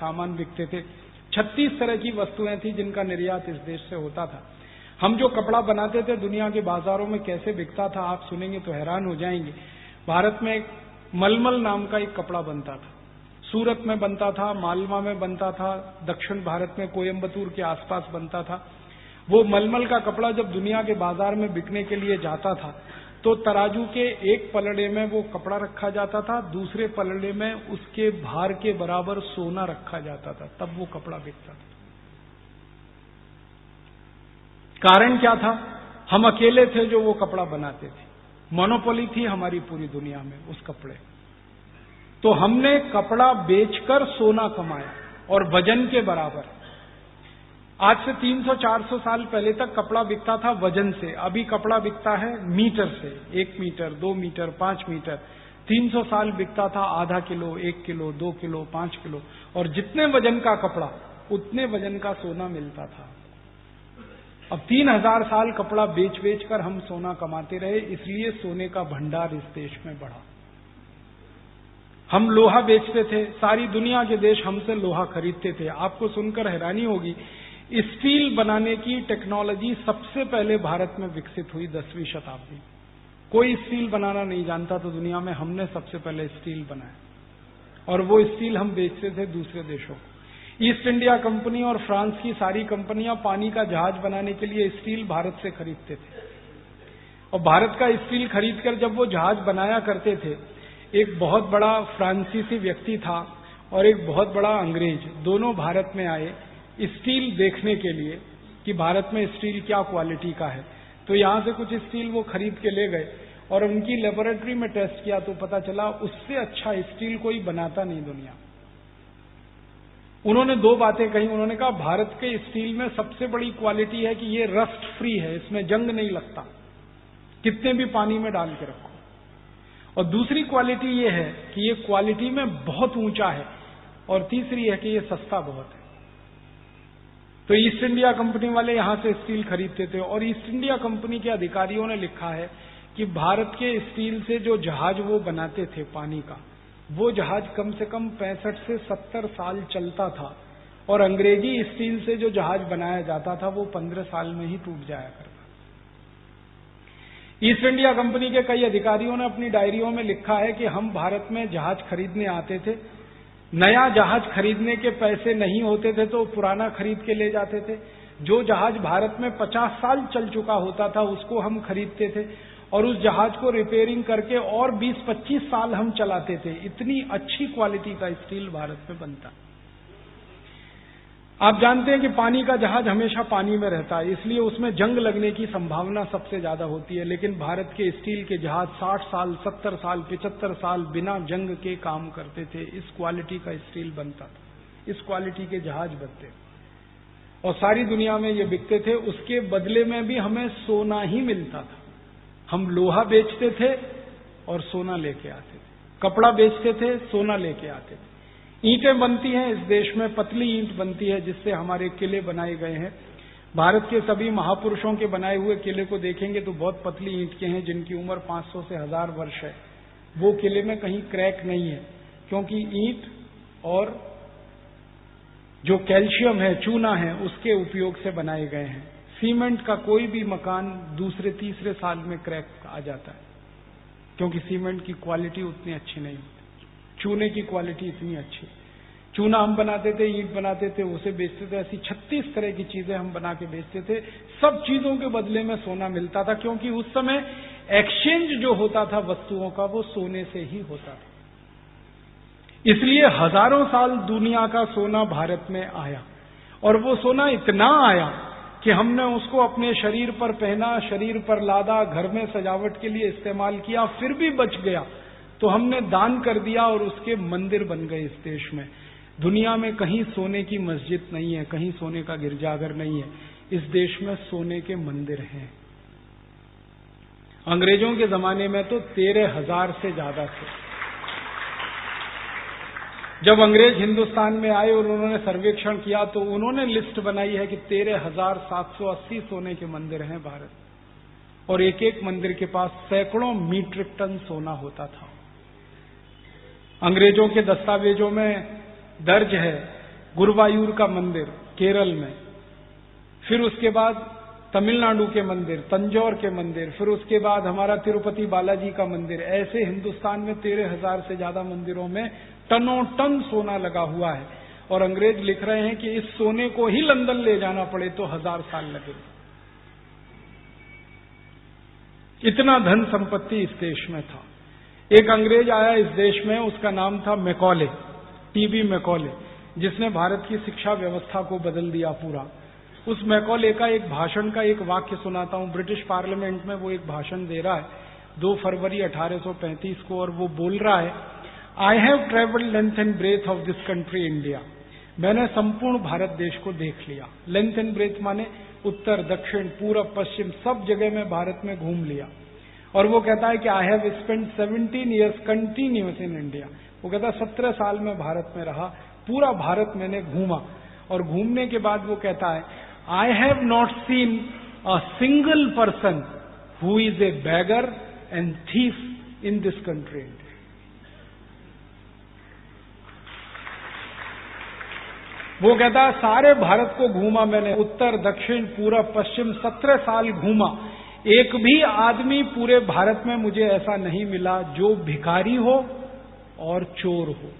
सामान बिकते थे। 36 तरह की वस्तुएं थी जिनका निर्यात इस देश से होता था। हम जो कपड़ा बनाते थे दुनिया के बाजारों में कैसे बिकता था आप सुनेंगे तो हैरान हो जाएंगे। भारत में एक मलमल नाम का एक कपड़ा बनता था, सूरत में बनता था, मालवा में बनता था, दक्षिण भारत में कोयम्बतूर के आसपास बनता था। वो मलमल का कपड़ा जब दुनिया के बाजार में बिकने के लिए जाता था तो तराजू के एक पलड़े में वो कपड़ा रखा जाता था, दूसरे पलड़े में उसके भार के बराबर सोना रखा जाता था, तब वो कपड़ा बिकता था। कारण क्या था? हम अकेले थे जो वो कपड़ा बनाते थे, मोनोपोली थी हमारी पूरी दुनिया में उस कपड़े। तो हमने कपड़ा बेचकर सोना कमाया और वजन के बराबर। आज से 300-400 साल पहले तक कपड़ा बिकता था वजन से, अभी कपड़ा बिकता है मीटर से, 1 मीटर, 2 मीटर, 5 मीटर। 300 साल बिकता था आधा किलो, 1 किलो, 2 किलो, 5 किलो, और जितने वजन का कपड़ा उतने वजन का सोना मिलता था। अब 3000 साल कपड़ा बेच बेच कर हम सोना कमाते रहे, इसलिए सोने का भंडार इस देश में बढ़ा। हम लोहा बेचते थे, सारी दुनिया के देश हमसे लोहा खरीदते थे। आपको सुनकर हैरानी होगी, स्टील बनाने की टेक्नोलॉजी सबसे पहले भारत में विकसित हुई 10वीं शताब्दी। कोई स्टील बनाना नहीं जानता तो दुनिया में हमने सबसे पहले स्टील बनाया, और वो स्टील हम बेचते थे दूसरे देशों को। ईस्ट इंडिया कंपनी और फ्रांस की सारी कंपनियां पानी का जहाज बनाने के लिए स्टील भारत से खरीदते थे, और भारत का स्टील खरीदकर जब वो जहाज बनाया करते थे, एक बहुत बड़ा फ्रांसीसी व्यक्ति था और एक बहुत बड़ा अंग्रेज, दोनों भारत में आए स्टील देखने के लिए कि भारत में स्टील क्या क्वालिटी का है। तो यहां से कुछ स्टील वो खरीद के ले गए और उनकी लेबोरेटरी में टेस्ट किया तो पता चला उससे अच्छा स्टील कोई बनाता नहीं दुनिया। उन्होंने 2 बातें कही। उन्होंने कहा भारत के स्टील में सबसे बड़ी क्वालिटी है कि ये रस्ट फ्री है, इसमें जंग नहीं लगता, कितने भी पानी में डाल के रखो। और दूसरी क्वालिटी ये है कि ये क्वालिटी में बहुत ऊंचा है, और तीसरी है कि ये सस्ता बहुत है। तो ईस्ट इंडिया कंपनी वाले यहां से स्टील खरीदते थे, और ईस्ट इंडिया कंपनी के अधिकारियों ने लिखा है कि भारत के स्टील से जो जहाज वो बनाते थे पानी का, वो जहाज कम से कम 65 से 70 साल चलता था, और अंग्रेजी स्टील से जो जहाज बनाया जाता था वो 15 साल में ही टूट जाया करता। ईस्ट इंडिया कंपनी के कई अधिकारियों ने अपनी डायरियों में लिखा है कि हम भारत में जहाज खरीदने आते थे, नया जहाज खरीदने के पैसे नहीं होते थे तो पुराना खरीद के ले जाते थे। जो जहाज भारत में 50 साल चल चुका होता था उसको हम खरीदते थे, और उस जहाज को रिपेयरिंग करके और 20-25 साल हम चलाते थे। इतनी अच्छी क्वालिटी का स्टील भारत में बनता। आप जानते हैं कि पानी का जहाज हमेशा पानी में रहता है, इसलिए उसमें जंग लगने की संभावना सबसे ज्यादा होती है। लेकिन भारत के स्टील के जहाज 60 साल, 70 साल, 75 साल बिना जंग के काम करते थे। इस क्वालिटी का स्टील बनता था, इस क्वालिटी के जहाज बनते, और सारी दुनिया में ये बिकते थे। उसके बदले में भी हमें सोना ही मिलता था। हम लोहा बेचते थे और सोना लेके आते थे, कपड़ा बेचते थे, सोना लेके आते थे। ईंटें बनती हैं इस देश में, पतली ईंट बनती है जिससे हमारे किले बनाए गए हैं। भारत के सभी महापुरुषों के बनाए हुए किले को देखेंगे तो बहुत पतली ईंट के हैं, जिनकी उम्र 500 से 1000 वर्ष है। वो किले में कहीं क्रैक नहीं है, क्योंकि ईंट और जो कैल्शियम है, चूना है, उसके उपयोग से बनाए गए हैं। सीमेंट का कोई भी मकान दूसरे तीसरे साल में क्रैक आ जाता है, क्योंकि सीमेंट की क्वालिटी उतनी अच्छी नहीं होती, चूने की क्वालिटी इतनी अच्छी। चूना हम बनाते थे, ईंट बनाते थे, उसे बेचते थे। ऐसी 36 तरह की चीजें हम बना के बेचते थे। सब चीजों के बदले में सोना मिलता था, क्योंकि उस समय एक्सचेंज जो होता था वस्तुओं का वो सोने से ही होता था। इसलिए हजारों साल दुनिया का सोना भारत में आया, और वो सोना इतना आया कि हमने उसको अपने शरीर पर पहना, शरीर पर लादा, घर में सजावट के लिए इस्तेमाल किया, फिर भी बच गया तो हमने दान कर दिया, और उसके मंदिर बन गए इस देश में। दुनिया में कहीं सोने की मस्जिद नहीं है, कहीं सोने का गिरजाघर नहीं है, इस देश में सोने के मंदिर हैं। अंग्रेजों के जमाने में तो 13,000 से ज्यादा थे। जब अंग्रेज हिंदुस्तान में आए और उन्होंने सर्वेक्षण किया तो उन्होंने लिस्ट बनाई है कि 13,780 सोने के मंदिर हैं भारत, और एक एक मंदिर के पास सैकड़ों मीट्रिक टन सोना होता था। अंग्रेजों के दस्तावेजों में दर्ज है गुरुवायूर का मंदिर केरल में, फिर उसके बाद तमिलनाडु के मंदिर, तंजौर के मंदिर, फिर उसके बाद हमारा तिरुपति बालाजी का मंदिर। ऐसे हिंदुस्तान में 13,000 से ज्यादा मंदिरों में टनों टन सोना लगा हुआ है। और अंग्रेज लिख रहे हैं कि इस सोने को ही लंदन ले जाना पड़े तो 1000 साल लगेगा। इतना धन संपत्ति इस देश में था। एक अंग्रेज आया इस देश में, उसका नाम था मैकॉले, टीबी मैकॉले, जिसने भारत की शिक्षा व्यवस्था को बदल दिया पूरा। उस मैकॉले का एक भाषण का एक वाक्य सुनाता हूं। ब्रिटिश पार्लियामेंट में वो एक भाषण दे रहा है 2 फरवरी 1835 को, और वो बोल रहा है, I have travelled length and breadth of this country India. मैंने संपूर्ण भारत देश को देख लिया। लेंथ एंड ब्रेथ माने उत्तर, दक्षिण, पूरब, पश्चिम, सब जगह में भारत में घूम लिया। और वो कहता है कि I have spend 17 years continuous in India. वो कहता है 17 साल में भारत में रहा, पूरा भारत मैंने घूमा। और घूमने के बाद वो कहता है, I have not seen a single person who is a bagger and thief in this country. वो कहता है सारे भारत को घूमा मैंने, उत्तर, दक्षिण, पूरब, पश्चिम, 17 साल घूमा। एक भी आदमी पूरे भारत में मुझे ऐसा नहीं मिला जो भिखारी हो और चोर हो।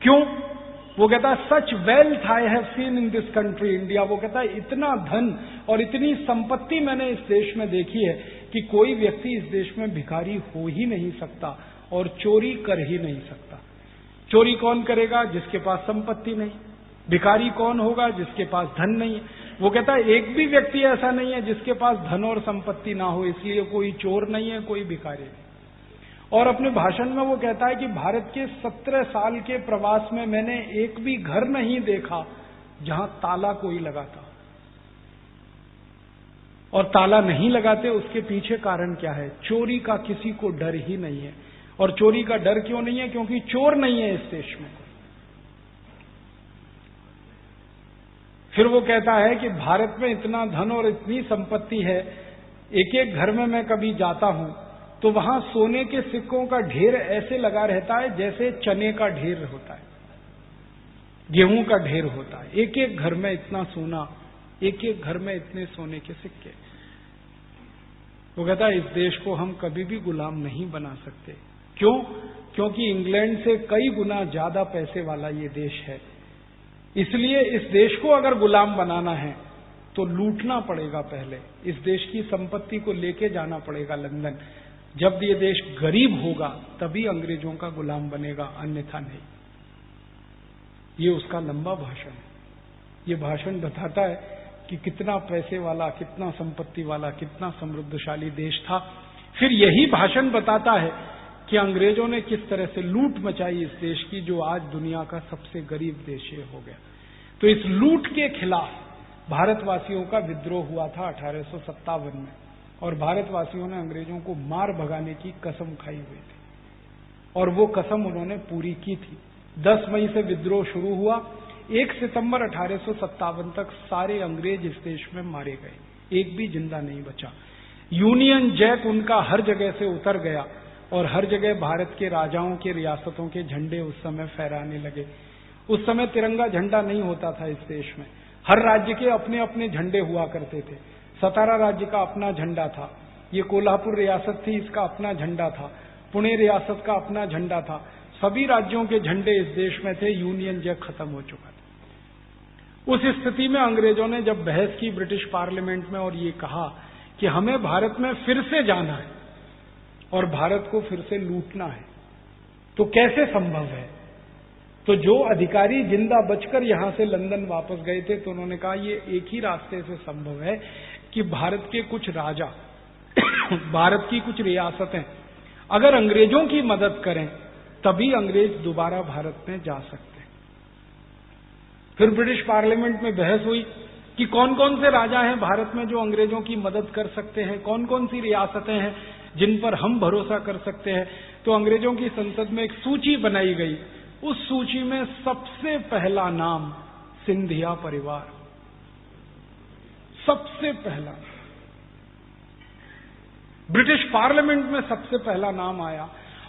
क्यों? वो कहता है सच wealth I have seen in this country India. वो कहता है इतना धन और इतनी संपत्ति मैंने इस देश में देखी है कि कोई व्यक्ति इस देश में भिखारी हो ही नहीं सकता और चोरी कर ही नहीं सकता। चोरी कौन करेगा? जिसके पास संपत्ति नहीं। भिखारी कौन होगा? जिसके पास धन नहीं है। वो कहता है एक भी व्यक्ति ऐसा नहीं है जिसके पास धन और संपत्ति ना हो, इसलिए कोई चोर नहीं है, कोई भिखारी नहीं। और अपने भाषण में वो कहता है कि भारत के 17 साल के प्रवास में मैंने एक भी घर नहीं देखा जहां ताला कोई लगाता। और ताला नहीं लगाते उसके पीछे कारण क्या है? चोरी का किसी को डर ही नहीं है। और चोरी का डर क्यों नहीं है? क्योंकि चोर नहीं है इस देश में। फिर वो कहता है कि भारत में इतना धन और इतनी संपत्ति है, एक एक घर में मैं कभी जाता हूं तो वहां सोने के सिक्कों का ढेर ऐसे लगा रहता है जैसे चने का ढेर होता है, गेहूं का ढेर होता है। एक एक घर में इतना सोना, एक एक घर में इतने सोने के सिक्के। वो कहता है इस देश को हम कभी भी गुलाम नहीं बना सकते। क्यों? क्योंकि इंग्लैंड से कई गुना ज्यादा पैसे वाला ये देश है। इसलिए इस देश को अगर गुलाम बनाना है तो लूटना पड़ेगा। पहले इस देश की संपत्ति को लेके जाना पड़ेगा लंदन। जब ये देश गरीब होगा तभी अंग्रेजों का गुलाम बनेगा, अन्यथा नहीं। ये उसका लंबा भाषण है। ये भाषण बताता है कि कितना पैसे वाला, कितना संपत्ति वाला, कितना समृद्धशाली देश था। फिर यही भाषण बताता है कि अंग्रेजों ने किस तरह से लूट मचाई इस देश की, जो आज दुनिया का सबसे गरीब देश ये हो गया। तो इस लूट के खिलाफ भारतवासियों का विद्रोह हुआ था 1857 में, और भारतवासियों ने अंग्रेजों को मार भगाने की कसम खाई हुई थी, और वो कसम उन्होंने पूरी की थी। 10 मई से विद्रोह शुरू हुआ। 1 सितंबर 1857 तक सारे अंग्रेज इस देश में मारे गए, एक भी जिंदा नहीं बचा। यूनियन जैक उनका हर जगह से उतर गया और हर जगह भारत के राजाओं के, रियासतों के झंडे उस समय फहराने लगे। उस समय तिरंगा झंडा नहीं होता था इस देश में। हर राज्य के अपने अपने झंडे हुआ करते थे। सतारा राज्य का अपना झंडा था, ये कोल्हापुर रियासत थी, इसका अपना झंडा था, पुणे रियासत का अपना झंडा था। सभी राज्यों के झंडे इस देश में थे। यूनियन जैक खत्म हो चुका था। उस स्थिति में अंग्रेजों ने जब बहस की ब्रिटिश पार्लियामेंट में और ये कहा कि हमें भारत में फिर से जाना है और भारत को फिर से लूटना है, तो कैसे संभव है? तो जो अधिकारी जिंदा बचकर यहां से लंदन वापस गए थे, तो उन्होंने कहा ये एक ही रास्ते से संभव है कि भारत के कुछ राजा भारत की कुछ रियासतें अगर अंग्रेजों की मदद करें तभी अंग्रेज दोबारा भारत में जा सकते हैं। फिर ब्रिटिश पार्लियामेंट में बहस हुई कि कौन कौन से राजा हैं भारत में जो अंग्रेजों की मदद कर सकते हैं, कौन कौन सी रियासतें हैं जिन पर हम भरोसा कर सकते हैं। तो अंग्रेजों की संसद में एक सूची बनाई गई। उस सूची में सबसे पहला नाम सिंधिया परिवार, सबसे पहला। ब्रिटिश पार्लियामेंट में सबसे पहला नाम आया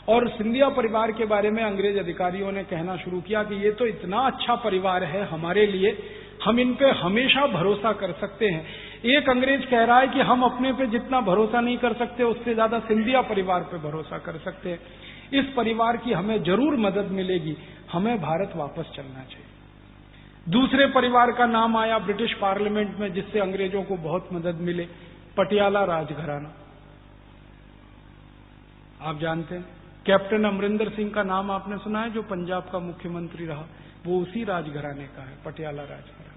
और सिंधिया परिवार के बारे में अंग्रेज अधिकारियों ने कहना शुरू किया कि ये तो इतना अच्छा परिवार है हमारे लिए, हम इन पे हमेशा भरोसा कर सकते हैं। एक अंग्रेज कह रहा है कि हम अपने पे जितना भरोसा नहीं कर सकते उससे ज्यादा सिंधिया परिवार पे भरोसा कर सकते हैं। इस परिवार की हमें जरूर मदद मिलेगी, हमें भारत वापस चलना चाहिए। दूसरे परिवार का नाम आया ब्रिटिश पार्लियामेंट में, जिससे अंग्रेजों को बहुत मदद मिले, पटियाला राजघराना। आप जानते हैं कैप्टन अमरिंदर सिंह का नाम आपने सुना है, जो पंजाब का मुख्यमंत्री रहा, वो उसी राजघराने का है, पटियाला राजघराना।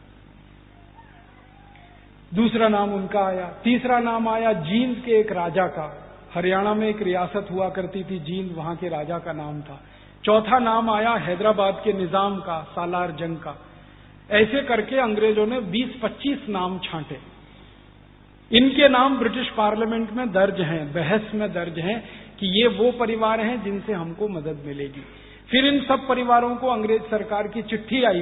दूसरा नाम उनका आया। तीसरा नाम आया जींद के एक राजा का, हरियाणा में एक रियासत हुआ करती थी जींद, वहां के राजा का नाम था। चौथा नाम आया हैदराबाद के निजाम का, सालार जंग का। ऐसे करके अंग्रेजों ने 20-25 नाम छांटे। इनके नाम ब्रिटिश पार्लियामेंट में दर्ज हैं, बहस में दर्ज हैं कि ये वो परिवार हैं जिनसे हमको मदद मिलेगी। फिर इन सब परिवारों को अंग्रेज सरकार की चिट्ठी आई,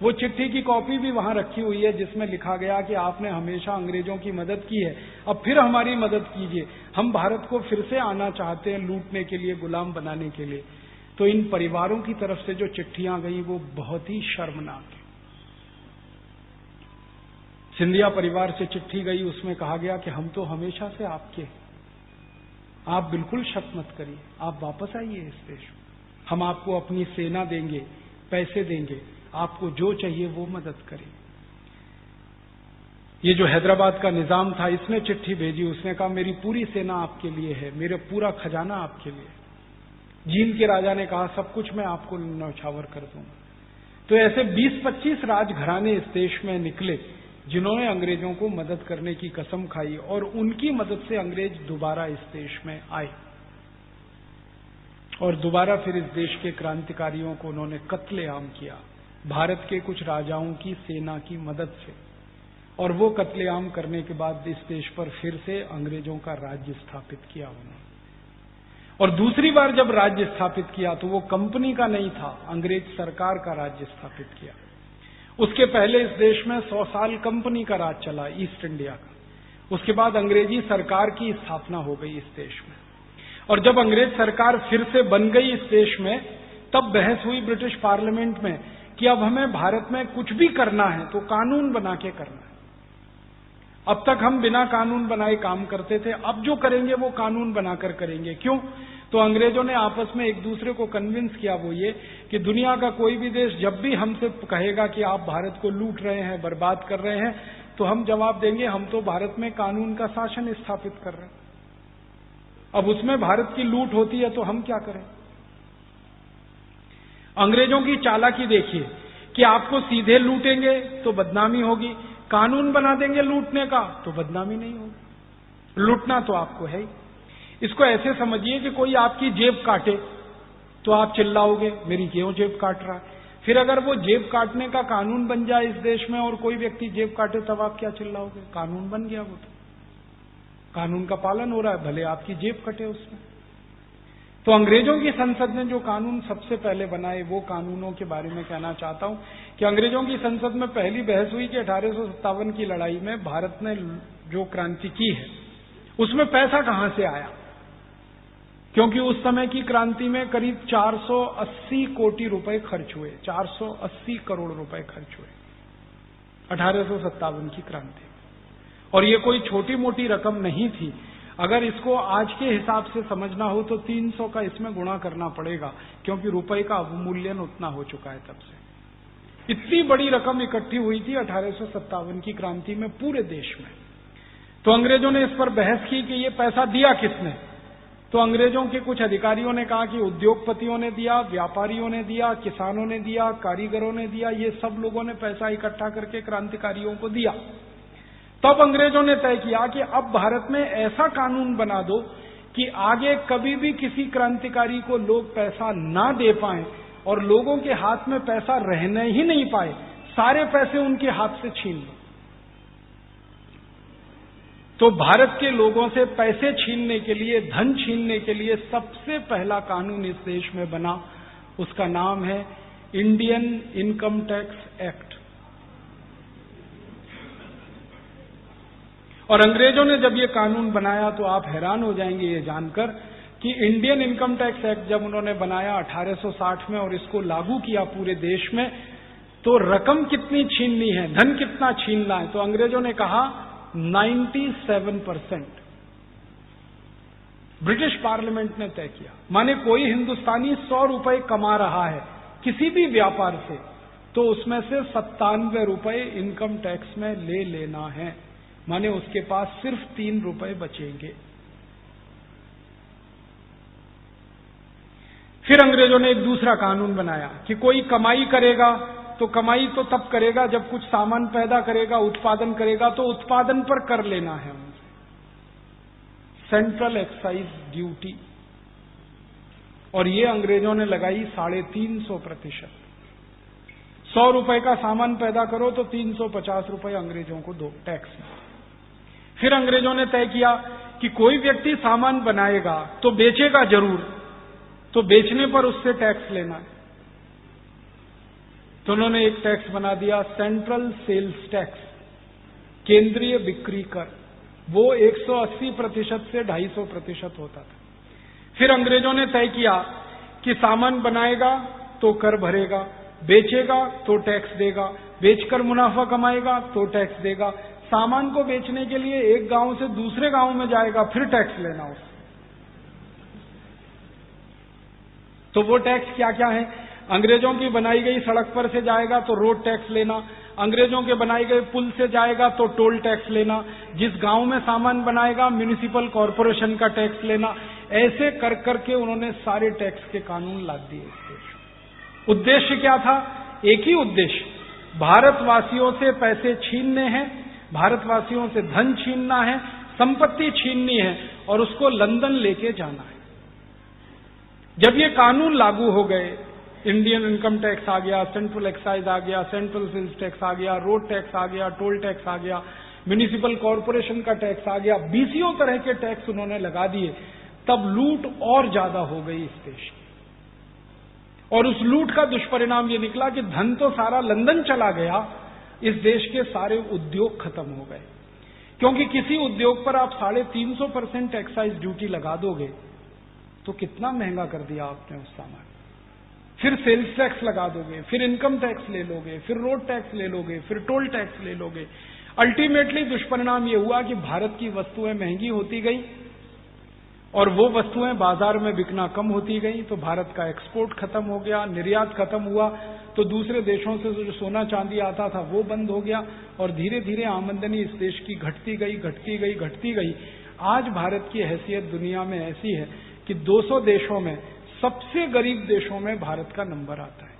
वो चिट्ठी की कॉपी भी वहां रखी हुई है, जिसमें लिखा गया कि आपने हमेशा अंग्रेजों की मदद की है, अब फिर हमारी मदद कीजिए, हम भारत को फिर से आना चाहते हैं लूटने के लिए, गुलाम बनाने के लिए। तो इन परिवारों की तरफ से जो चिट्ठियां गई वो बहुत ही शर्मनाक है। सिंधिया परिवार से चिट्ठी गई, उसमें कहा गया कि हम तो हमेशा से आपके, आप बिल्कुल शक मत करिए, आप वापस आइए इस देश में, हम आपको अपनी सेना देंगे, पैसे देंगे, आपको जो चाहिए वो मदद करें। ये जो हैदराबाद का निजाम था, इसने चिट्ठी भेजी, उसने कहा मेरी पूरी सेना आपके लिए है, मेरा पूरा खजाना आपके लिए। जींद के राजा ने कहा सब कुछ मैं आपको न्यौछावर कर दूंगा। तो ऐसे 20-25 राजघराने इस देश में निकले जिन्होंने अंग्रेजों को मदद करने की कसम खाई, और उनकी मदद से अंग्रेज दोबारा इस देश में आए और दोबारा फिर इस देश के क्रांतिकारियों को उन्होंने कत्लेआम किया भारत के कुछ राजाओं की सेना की मदद से। और वो कत्लेआम करने के बाद इस देश पर फिर से अंग्रेजों का राज्य स्थापित किया उन्होंने। और दूसरी बार जब राज्य स्थापित किया तो वो कंपनी का नहीं था, अंग्रेज सरकार का राज्य स्थापित किया। उसके पहले इस देश में 100 साल कंपनी का राज चला, ईस्ट इंडिया का। उसके बाद अंग्रेजी सरकार की स्थापना हो गई इस देश में। और जब अंग्रेज सरकार फिर से बन गई इस देश में, तब बहस हुई ब्रिटिश पार्लियामेंट में कि अब हमें भारत में कुछ भी करना है तो कानून बना के करना है। अब तक हम बिना कानून बनाए काम करते थे, अब जो करेंगे वो कानून बनाकर करेंगे। क्यों? तो अंग्रेजों ने आपस में एक दूसरे को कन्विंस किया, वो ये कि दुनिया का कोई भी देश जब भी हमसे कहेगा कि आप भारत को लूट रहे हैं, बर्बाद कर रहे हैं, तो हम जवाब देंगे हम तो भारत में कानून का शासन स्थापित कर रहे हैं। अब उसमें भारत की लूट होती है तो हम क्या करें? अंग्रेजों की चालाकी देखिए कि आपको सीधे लूटेंगे तो बदनामी होगी, कानून बना देंगे लूटने का तो बदनामी नहीं होगी। लूटना तो आपको है ही। इसको ऐसे समझिए कि कोई आपकी जेब काटे तो आप चिल्लाओगे मेरी क्यों जेब काट रहा है। फिर अगर वो जेब काटने का कानून बन जाए इस देश में और कोई व्यक्ति जेब काटे तब आप क्या चिल्लाओगे? कानून बन गया, वो तो कानून का पालन हो रहा है, भले आपकी जेब कटे उसमें। तो अंग्रेजों की संसद ने जो कानून सबसे पहले बनाए, वो कानूनों के बारे में कहना चाहता हूं कि अंग्रेजों की संसद में पहली बहस हुई कि 1857 की लड़ाई में भारत ने जो क्रांति की है उसमें पैसा कहां से आया, क्योंकि उस समय की क्रांति में करीब 480 कोटि रुपए खर्च हुए, 480 करोड़ रुपए खर्च हुए 1857 की क्रांति। और ये कोई छोटी मोटी रकम नहीं थी। अगर इसको आज के हिसाब से समझना हो तो 300 का इसमें गुणा करना पड़ेगा, क्योंकि रुपए का अवमूल्यन उतना हो चुका है तब से। इतनी बड़ी रकम इकट्ठी हुई थी 1857 की क्रांति में पूरे देश में। तो अंग्रेजों ने इस पर बहस की कि ये पैसा दिया किसने। तो अंग्रेजों के कुछ अधिकारियों ने कहा कि उद्योगपतियों ने दिया, व्यापारियों ने दिया, किसानों ने दिया, कारीगरों ने दिया, ये सब लोगों ने पैसा इकट्ठा करके क्रांतिकारियों को दिया। तब अंग्रेजों ने तय किया कि अब भारत में ऐसा कानून बना दो कि आगे कभी भी किसी क्रांतिकारी को लोग पैसा ना दे पाएं और लोगों के हाथ में पैसा रहने ही नहीं पाए, सारे पैसे उनके हाथ से छीन लो। तो भारत के लोगों से पैसे छीनने के लिए, धन छीनने के लिए सबसे पहला कानून इस देश में बना, उसका नाम है इंडियन इनकम टैक्स एक्ट। और अंग्रेजों ने जब ये कानून बनाया तो आप हैरान हो जाएंगे ये जानकर कि इंडियन इनकम टैक्स एक्ट जब उन्होंने बनाया 1860 में और इसको लागू किया पूरे देश में, तो रकम कितनी छीननी है, धन कितना छीनना है, तो अंग्रेजों ने कहा 97%। ब्रिटिश पार्लियामेंट ने तय किया। माने कोई हिंदुस्तानी 100 रुपए कमा रहा है किसी भी व्यापार से, तो उसमें से 97 रुपए इनकम टैक्स में ले लेना है। माने उसके पास सिर्फ 3 रुपए बचेंगे। फिर अंग्रेजों ने एक दूसरा कानून बनाया कि कोई कमाई करेगा तो कमाई तो तब करेगा जब कुछ सामान पैदा करेगा, उत्पादन करेगा, तो उत्पादन पर कर लेना है उनसे सेंट्रल एक्साइज ड्यूटी। और ये अंग्रेजों ने लगाई 350%। 100 रुपए का सामान पैदा करो तो 350 रुपए अंग्रेजों को दो टैक्स में। फिर अंग्रेजों ने तय किया कि कोई व्यक्ति सामान बनाएगा तो बेचेगा जरूर, तो बेचने पर उससे टैक्स लेना है। तो उन्होंने एक टैक्स बना दिया सेंट्रल सेल्स टैक्स, केंद्रीय बिक्री कर। वो 180% से 250% होता था। फिर अंग्रेजों ने तय किया कि सामान बनाएगा तो कर भरेगा, बेचेगा तो टैक्स देगा, बेचकर मुनाफा कमाएगा तो टैक्स देगा, सामान को बेचने के लिए एक गांव से दूसरे गांव में जाएगा फिर टैक्स लेना उससे। तो वो टैक्स क्या क्या है? अंग्रेजों की बनाई गई सड़क पर से जाएगा तो रोड टैक्स लेना, अंग्रेजों के बनाए गए पुल से जाएगा तो टोल टैक्स लेना, जिस गांव में सामान बनाएगा म्युनिसिपल कॉरपोरेशन का टैक्स लेना। ऐसे कर करके उन्होंने सारे टैक्स के कानून ला दिए इस देश। उद्देश्य क्या था? एक ही उद्देश्य, भारतवासियों से पैसे छीनने हैं, भारतवासियों से धन छीनना है, संपत्ति छीननी है और उसको लंदन लेके जाना है। जब ये कानून लागू हो गए, इंडियन इनकम टैक्स आ गया, सेंट्रल एक्साइज आ गया, सेंट्रल सेल्स टैक्स आ गया, रोड टैक्स आ गया, टोल टैक्स आ गया, म्युनिसिपल कॉरपोरेशन का टैक्स आ गया, 20 तरह के टैक्स उन्होंने लगा दिए। तब लूट और ज्यादा हो गई इस देश की। और उस लूट का दुष्परिणाम ये निकला कि धन तो सारा लंदन चला गया, इस देश के सारे उद्योग खत्म हो गए। क्योंकि किसी उद्योग पर आप 350% एक्साइज ड्यूटी लगा दोगे तो कितना महंगा कर दिया आपने उस सामान। फिर सेल्स टैक्स लगा दोगे, फिर इनकम टैक्स ले लोगे, फिर रोड टैक्स ले लोगे, फिर टोल टैक्स ले लोगे। अल्टीमेटली दुष्परिणाम यह हुआ कि भारत की वस्तुएं महंगी होती गई और वो वस्तुएं बाजार में बिकना कम होती गई, तो भारत का एक्सपोर्ट खत्म हो गया, निर्यात खत्म हुआ, तो दूसरे देशों से जो सोना चांदी आता था वो बंद हो गया और धीरे धीरे आमदनी इस देश की घटती गई। आज भारत की हैसियत दुनिया में ऐसी है कि 200 देशों में सबसे गरीब देशों में भारत का नंबर आता है।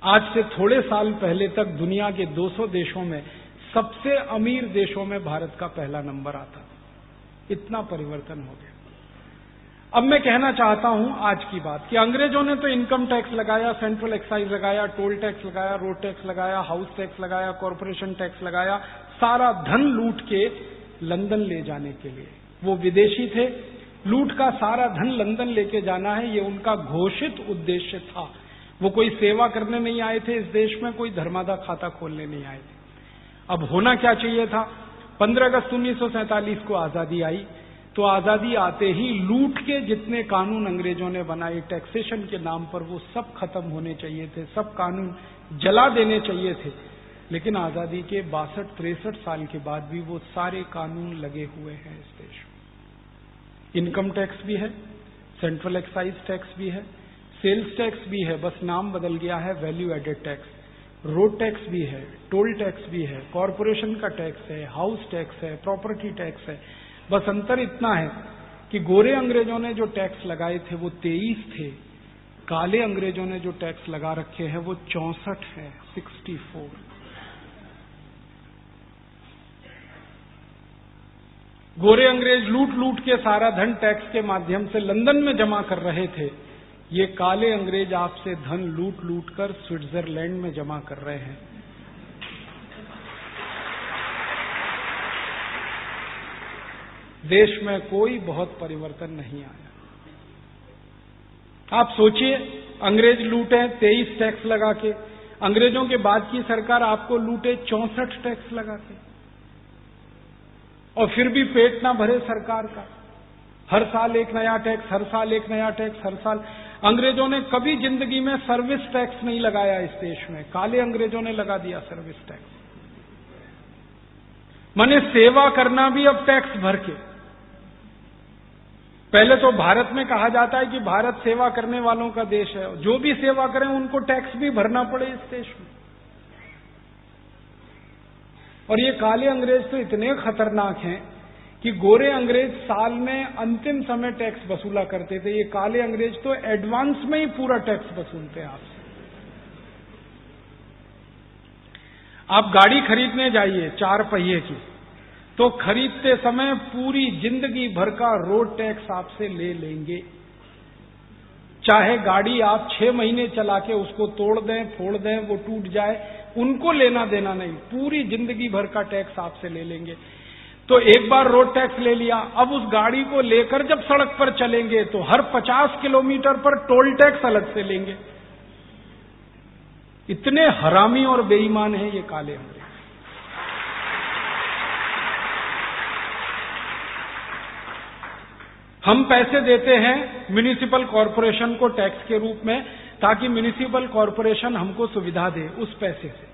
आज से थोड़े साल पहले तक दुनिया के 200 देशों में सबसे अमीर देशों में भारत का पहला नंबर आता था। इतना परिवर्तन हो गया। अब मैं कहना चाहता हूं आज की बात कि अंग्रेजों ने तो इनकम टैक्स लगाया, सेंट्रल एक्साइज लगाया, टोल टैक्स लगाया, रोड टैक्स लगाया, हाउस टैक्स लगाया, कॉरपोरेशन टैक्स लगाया, सारा धन लूट के लंदन ले जाने के लिए। वो विदेशी थे, लूट का सारा धन लंदन लेके जाना है, ये उनका घोषित उद्देश्य था। वो कोई सेवा करने नहीं आए थे इस देश में, कोई धर्मादा खाता खोलने नहीं आए थे। अब होना क्या चाहिए था? 15 अगस्त 1947 को आजादी आई, तो आजादी आते ही लूट के जितने कानून अंग्रेजों ने बनाए टैक्सेशन के नाम पर, वो सब खत्म होने चाहिए थे, सब कानून जला देने चाहिए थे। लेकिन आजादी के 62-63 साल के बाद भी वो सारे कानून लगे हुए हैं इस देश में। इनकम टैक्स भी है, सेंट्रल एक्साइज टैक्स भी है, सेल्स टैक्स भी है, बस नाम बदल गया है value added tax, road tax भी है, टोल टैक्स भी है, कॉरपोरेशन का टैक्स है, हाउस टैक्स है, प्रॉपर्टी टैक्स है। बस अंतर इतना है कि गोरे अंग्रेजों ने जो टैक्स लगाए थे वो 23 थे, काले अंग्रेजों ने जो टैक्स लगा रखे हैं वो 64 है, 64। गोरे अंग्रेज लूट लूट के सारा धन टैक्स के माध्यम से लंदन में जमा कर रहे थे, ये काले अंग्रेज आपसे धन लूट लूट कर स्विट्जरलैंड में जमा कर रहे हैं। देश में कोई बहुत परिवर्तन नहीं आया। आप सोचिए, अंग्रेज लूटे 23 टैक्स लगा के, अंग्रेजों के बाद की सरकार आपको लूटे 64 टैक्स लगा के, और फिर भी पेट ना भरे सरकार का। हर साल एक नया टैक्स, हर साल एक नया टैक्स, हर साल। अंग्रेजों ने कभी जिंदगी में सर्विस टैक्स नहीं लगाया इस देश में, काले अंग्रेजों ने लगा दिया सर्विस टैक्स। माने सेवा करना भी अब टैक्स भर के। पहले तो भारत में कहा जाता है कि भारत सेवा करने वालों का देश है, जो भी सेवा करें उनको टैक्स भी भरना पड़े इस देश में। और ये काले अंग्रेज तो इतने खतरनाक हैं कि गोरे अंग्रेज साल में अंतिम समय टैक्स वसूला करते थे, ये काले अंग्रेज तो एडवांस में ही पूरा टैक्स वसूलते हैं आपसे। आप गाड़ी खरीदने जाइए 4 पहिए की, तो खरीदते समय पूरी जिंदगी भर का रोड टैक्स आपसे ले लेंगे। चाहे गाड़ी आप 6 महीने चला के उसको तोड़ दें, फोड़ दें, वो टूट जाए, उनको लेना देना नहीं, पूरी जिंदगी भर का टैक्स आपसे ले लेंगे। तो एक बार रोड टैक्स ले लिया, अब उस गाड़ी को लेकर जब सड़क पर चलेंगे तो हर 50 किलोमीटर पर टोल टैक्स अलग से लेंगे। इतने हरामी और बेईमान हैं ये काले अंग्रेज। हम पैसे देते हैं म्युनिसिपल कॉरपोरेशन को टैक्स के रूप में, ताकि म्युनिसिपल कॉरपोरेशन हमको सुविधा दे उस पैसे से।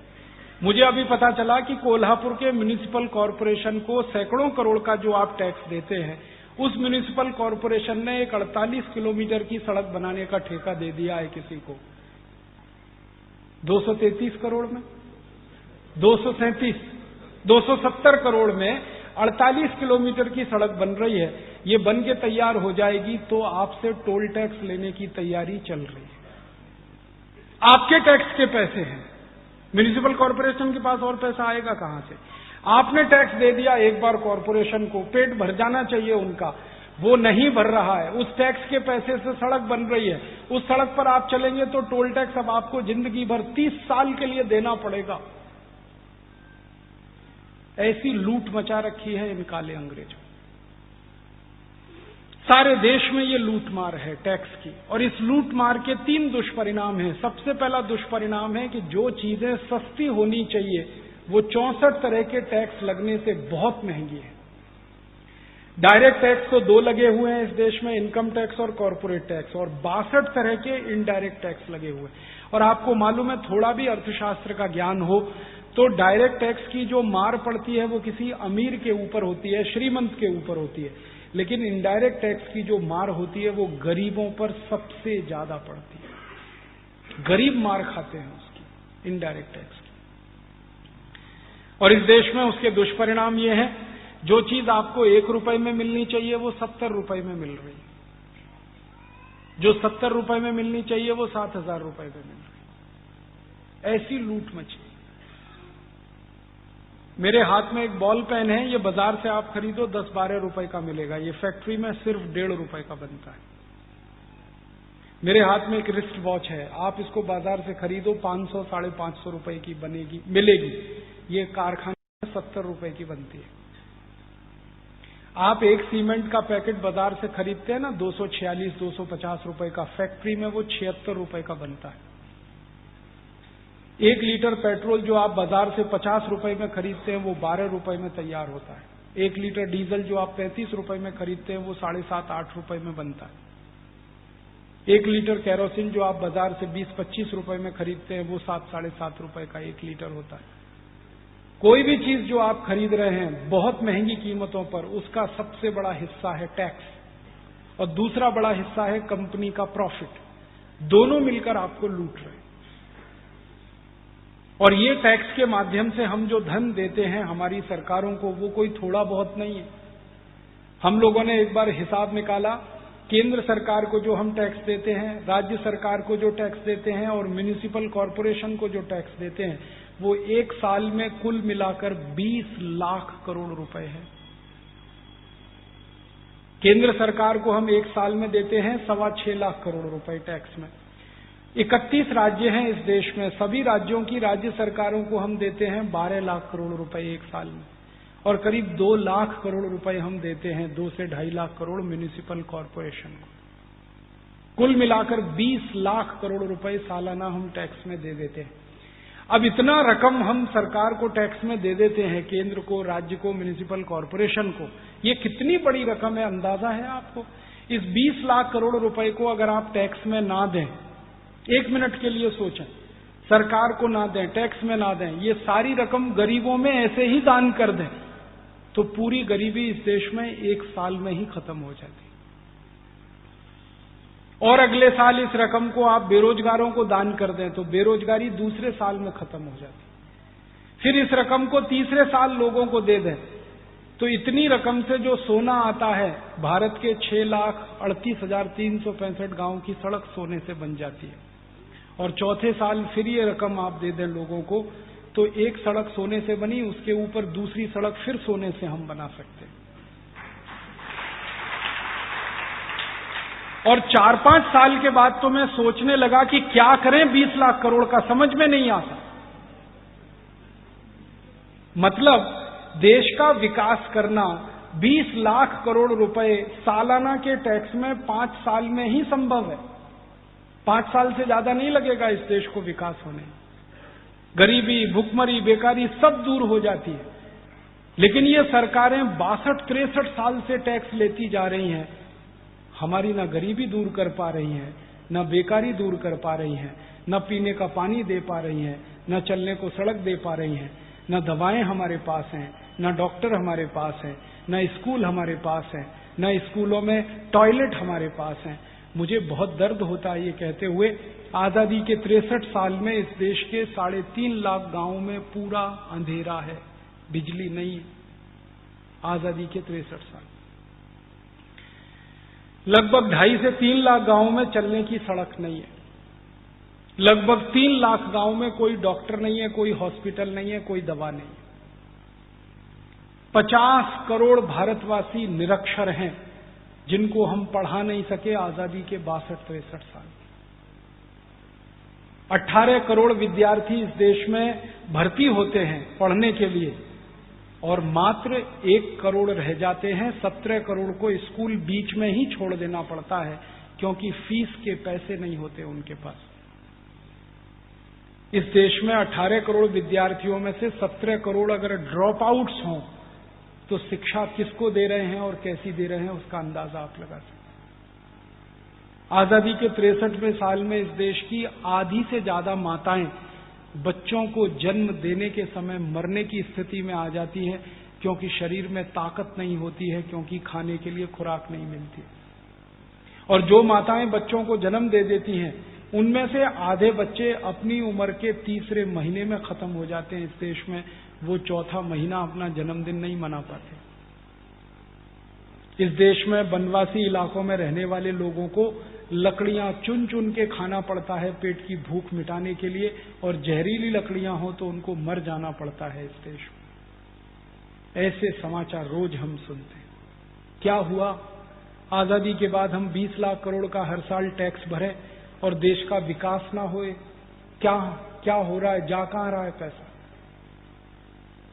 मुझे अभी पता चला कि कोल्हापुर के म्युनिसिपल कॉरपोरेशन को सैकड़ों करोड़ का जो आप टैक्स देते हैं, उस म्युनिसिपल कॉरपोरेशन ने एक 48 किलोमीटर की सड़क बनाने का ठेका दे दिया है किसी को 233 करोड़ में, 237, 270 करोड़ में 48 किलोमीटर की सड़क बन रही है। ये बन के तैयार हो जाएगी तो आपसे टोल टैक्स लेने की तैयारी चल रही है। आपके टैक्स के पैसे हैं, म्युनिसिपल कॉरपोरेशन के पास और पैसा आएगा कहां से? आपने टैक्स दे दिया एक बार कॉरपोरेशन को, पेट भर जाना चाहिए उनका, वो नहीं भर रहा है। उस टैक्स के पैसे से सड़क बन रही है, उस सड़क पर आप चलेंगे तो टोल टैक्स अब आपको जिंदगी भर 30 साल के लिए देना पड़ेगा। ऐसी लूट मचा रखी है इन काले अंग्रेजों। सारे देश में ये लूट मार है टैक्स की, और इस लूट मार के 3 दुष्परिणाम हैं। सबसे पहला दुष्परिणाम है कि जो चीजें सस्ती होनी चाहिए वो 64 तरह के टैक्स लगने से बहुत महंगी है। डायरेक्ट टैक्स तो 2 लगे हुए हैं इस देश में, इनकम टैक्स और कॉर्पोरेट टैक्स, और 62 तरह के इनडायरेक्ट टैक्स लगे हुए हैं। और आपको मालूम है, थोड़ा भी अर्थशास्त्र का ज्ञान हो तो डायरेक्ट टैक्स की जो मार पड़ती है वो किसी अमीर के ऊपर होती है, श्रीमंत के ऊपर होती है, लेकिन इनडायरेक्ट टैक्स की जो मार होती है वो गरीबों पर सबसे ज्यादा पड़ती है। गरीब मार खाते हैं उसकी, इनडायरेक्ट टैक्स की। और इस देश में उसके दुष्परिणाम ये हैं, जो चीज आपको 1 रुपए में मिलनी चाहिए वो 70 रुपए में मिल रही है, जो 70 रुपए में मिलनी चाहिए वो 7,000 रुपए में मिल रही है। ऐसी लूट मची। मेरे हाथ में एक बॉल पेन है, ये बाजार से आप खरीदो 10-12 रुपए का मिलेगा, ये फैक्ट्री में सिर्फ 1.5 रुपए का बनता है। मेरे हाथ में एक रिस्ट वॉच है, आप इसको बाजार से खरीदो 500-550 रुपए की बनेगी, मिलेगी, ये कारखाने में 70 रुपए की बनती है। आप एक सीमेंट का पैकेट बाजार से खरीदते हैं ना 246-250 रुपए का, फैक्ट्री में वो 76 रुपए का बनता है। 1 लीटर पेट्रोल जो आप बाजार से 50 रुपए में खरीदते हैं वो 12 रुपए में तैयार होता है। 1 लीटर डीजल जो आप 35 रुपए में खरीदते हैं वो 7.5-8 रुपए में बनता है। 1 लीटर केरोसिन जो आप बाजार से 20-25 रुपए में खरीदते हैं वो 7-7.5 रुपए का 1 लीटर होता है। कोई भी चीज जो आप खरीद रहे हैं बहुत महंगी कीमतों पर, उसका सबसे बड़ा हिस्सा है टैक्स और दूसरा बड़ा हिस्सा है कंपनी का प्रॉफिट। दोनों मिलकर आपको लूट रहे हैं। और ये टैक्स के माध्यम से हम जो धन देते हैं हमारी सरकारों को, वो कोई थोड़ा बहुत नहीं है। हम लोगों ने एक बार हिसाब निकाला, केंद्र सरकार को जो हम टैक्स देते हैं, राज्य सरकार को जो टैक्स देते हैं और म्युनिसिपल कॉरपोरेशन को जो टैक्स देते हैं, वो एक साल में कुल मिलाकर 20 लाख करोड़ रुपए है। केंद्र सरकार को हम एक साल में देते हैं 6.25 लाख करोड़ रुपए टैक्स में। 31 राज्य हैं इस देश में, सभी राज्यों की राज्य सरकारों को हम देते हैं 12 लाख करोड़ रुपए एक साल में, और करीब 2 लाख करोड़ रुपए हम देते हैं 2 से 2.5 लाख करोड़ म्युनिसिपल कॉरपोरेशन को। कुल मिलाकर 20 लाख करोड़ रुपए सालाना हम टैक्स में दे देते हैं। अब इतना रकम हम सरकार को टैक्स में दे देते हैं, केंद्र को, राज्य को, म्युनिसिपल कॉरपोरेशन को। ये कितनी बड़ी रकम है, अंदाजा है आपको? इस 20 लाख करोड़ रुपए को अगर आप टैक्स में ना दें, 1 मिनट के लिए सोचें, सरकार को ना दें, टैक्स में ना दें, ये सारी रकम गरीबों में ऐसे ही दान कर दें, तो पूरी गरीबी इस देश में 1 साल में ही खत्म हो जाती। और अगले साल इस रकम को आप बेरोजगारों को दान कर दें तो बेरोजगारी दूसरे साल में खत्म हो जाती। फिर इस रकम को तीसरे साल लोगों को दे दें तो इतनी रकम से जो सोना आता है, भारत के 6,38,365 गांव की सड़क सोने से बन जाती है। और चौथे साल फिर ये रकम आप दे दें लोगों को, तो एक सड़क सोने से बनी, उसके ऊपर दूसरी सड़क फिर सोने से हम बना सकते हैं। और 4-5 साल के बाद तो मैं सोचने लगा कि क्या करें 20 लाख करोड़ का, समझ में नहीं आता। मतलब देश का विकास करना 20 लाख करोड़ रुपए सालाना के टैक्स में 5 साल में ही संभव है। 5 साल से ज्यादा नहीं लगेगा इस देश को विकास होने। गरीबी, भुखमरी, बेकारी सब दूर हो जाती है। लेकिन ये सरकारें 62-63 साल से टैक्स लेती जा रही हैं, हमारी ना गरीबी दूर कर पा रही हैं, ना बेकारी दूर कर पा रही हैं, ना पीने का पानी दे पा रही हैं, ना चलने को सड़क दे पा रही हैं, ना दवाएं हमारे पास हैं, ना डॉक्टर हमारे पास हैं, ना स्कूल हमारे पास हैं, ना स्कूलों में टॉयलेट हमारे पास हैं। मुझे बहुत दर्द होता है ये कहते हुए, आजादी के 63 साल में इस देश के 3.5 लाख गांवों में पूरा अंधेरा है, बिजली नहीं है। आजादी के 63 साल, लगभग 2.5 से 3 लाख गांवों में चलने की सड़क नहीं है। लगभग 3 लाख गांव में कोई डॉक्टर नहीं है, कोई हॉस्पिटल नहीं है, कोई दवा नहीं है। 50 करोड़ भारतवासी निरक्षर हैं जिनको हम पढ़ा नहीं सके आजादी के 62-63 साल। 18 करोड़ विद्यार्थी इस देश में भर्ती होते हैं पढ़ने के लिए और मात्र 1 करोड़ रह जाते हैं। 17 करोड़ को स्कूल बीच में ही छोड़ देना पड़ता है क्योंकि फीस के पैसे नहीं होते उनके पास। इस देश में 18 करोड़ विद्यार्थियों में से 17 करोड़ अगर ड्रॉप आउट्स हों तो शिक्षा किसको दे रहे हैं और कैसी दे रहे हैं उसका अंदाजा आप लगा सकते हैं। आजादी के 63वें साल में इस देश की आधी से ज्यादा माताएं बच्चों को जन्म देने के समय मरने की स्थिति में आ जाती है क्योंकि शरीर में ताकत नहीं होती है, क्योंकि खाने के लिए खुराक नहीं मिलती। और जो माताएं बच्चों को जन्म दे देती हैं उनमें से आधे बच्चे अपनी उम्र के 3रे महीने में खत्म हो जाते हैं इस देश में। वो 4था महीना अपना जन्मदिन नहीं मना पाते। इस देश में वनवासी इलाकों में रहने वाले लोगों को लकड़ियां चुन चुन के खाना पड़ता है पेट की भूख मिटाने के लिए, और जहरीली लकड़ियां हो तो उनको मर जाना पड़ता है इस देश में। ऐसे समाचार रोज हम सुनते हैं। क्या हुआ? आजादी के बाद हम 20 लाख करोड़ का हर साल टैक्स भरें और देश का विकास ना होए। क्या हो रहा है? जा कहां रहा है पैसा?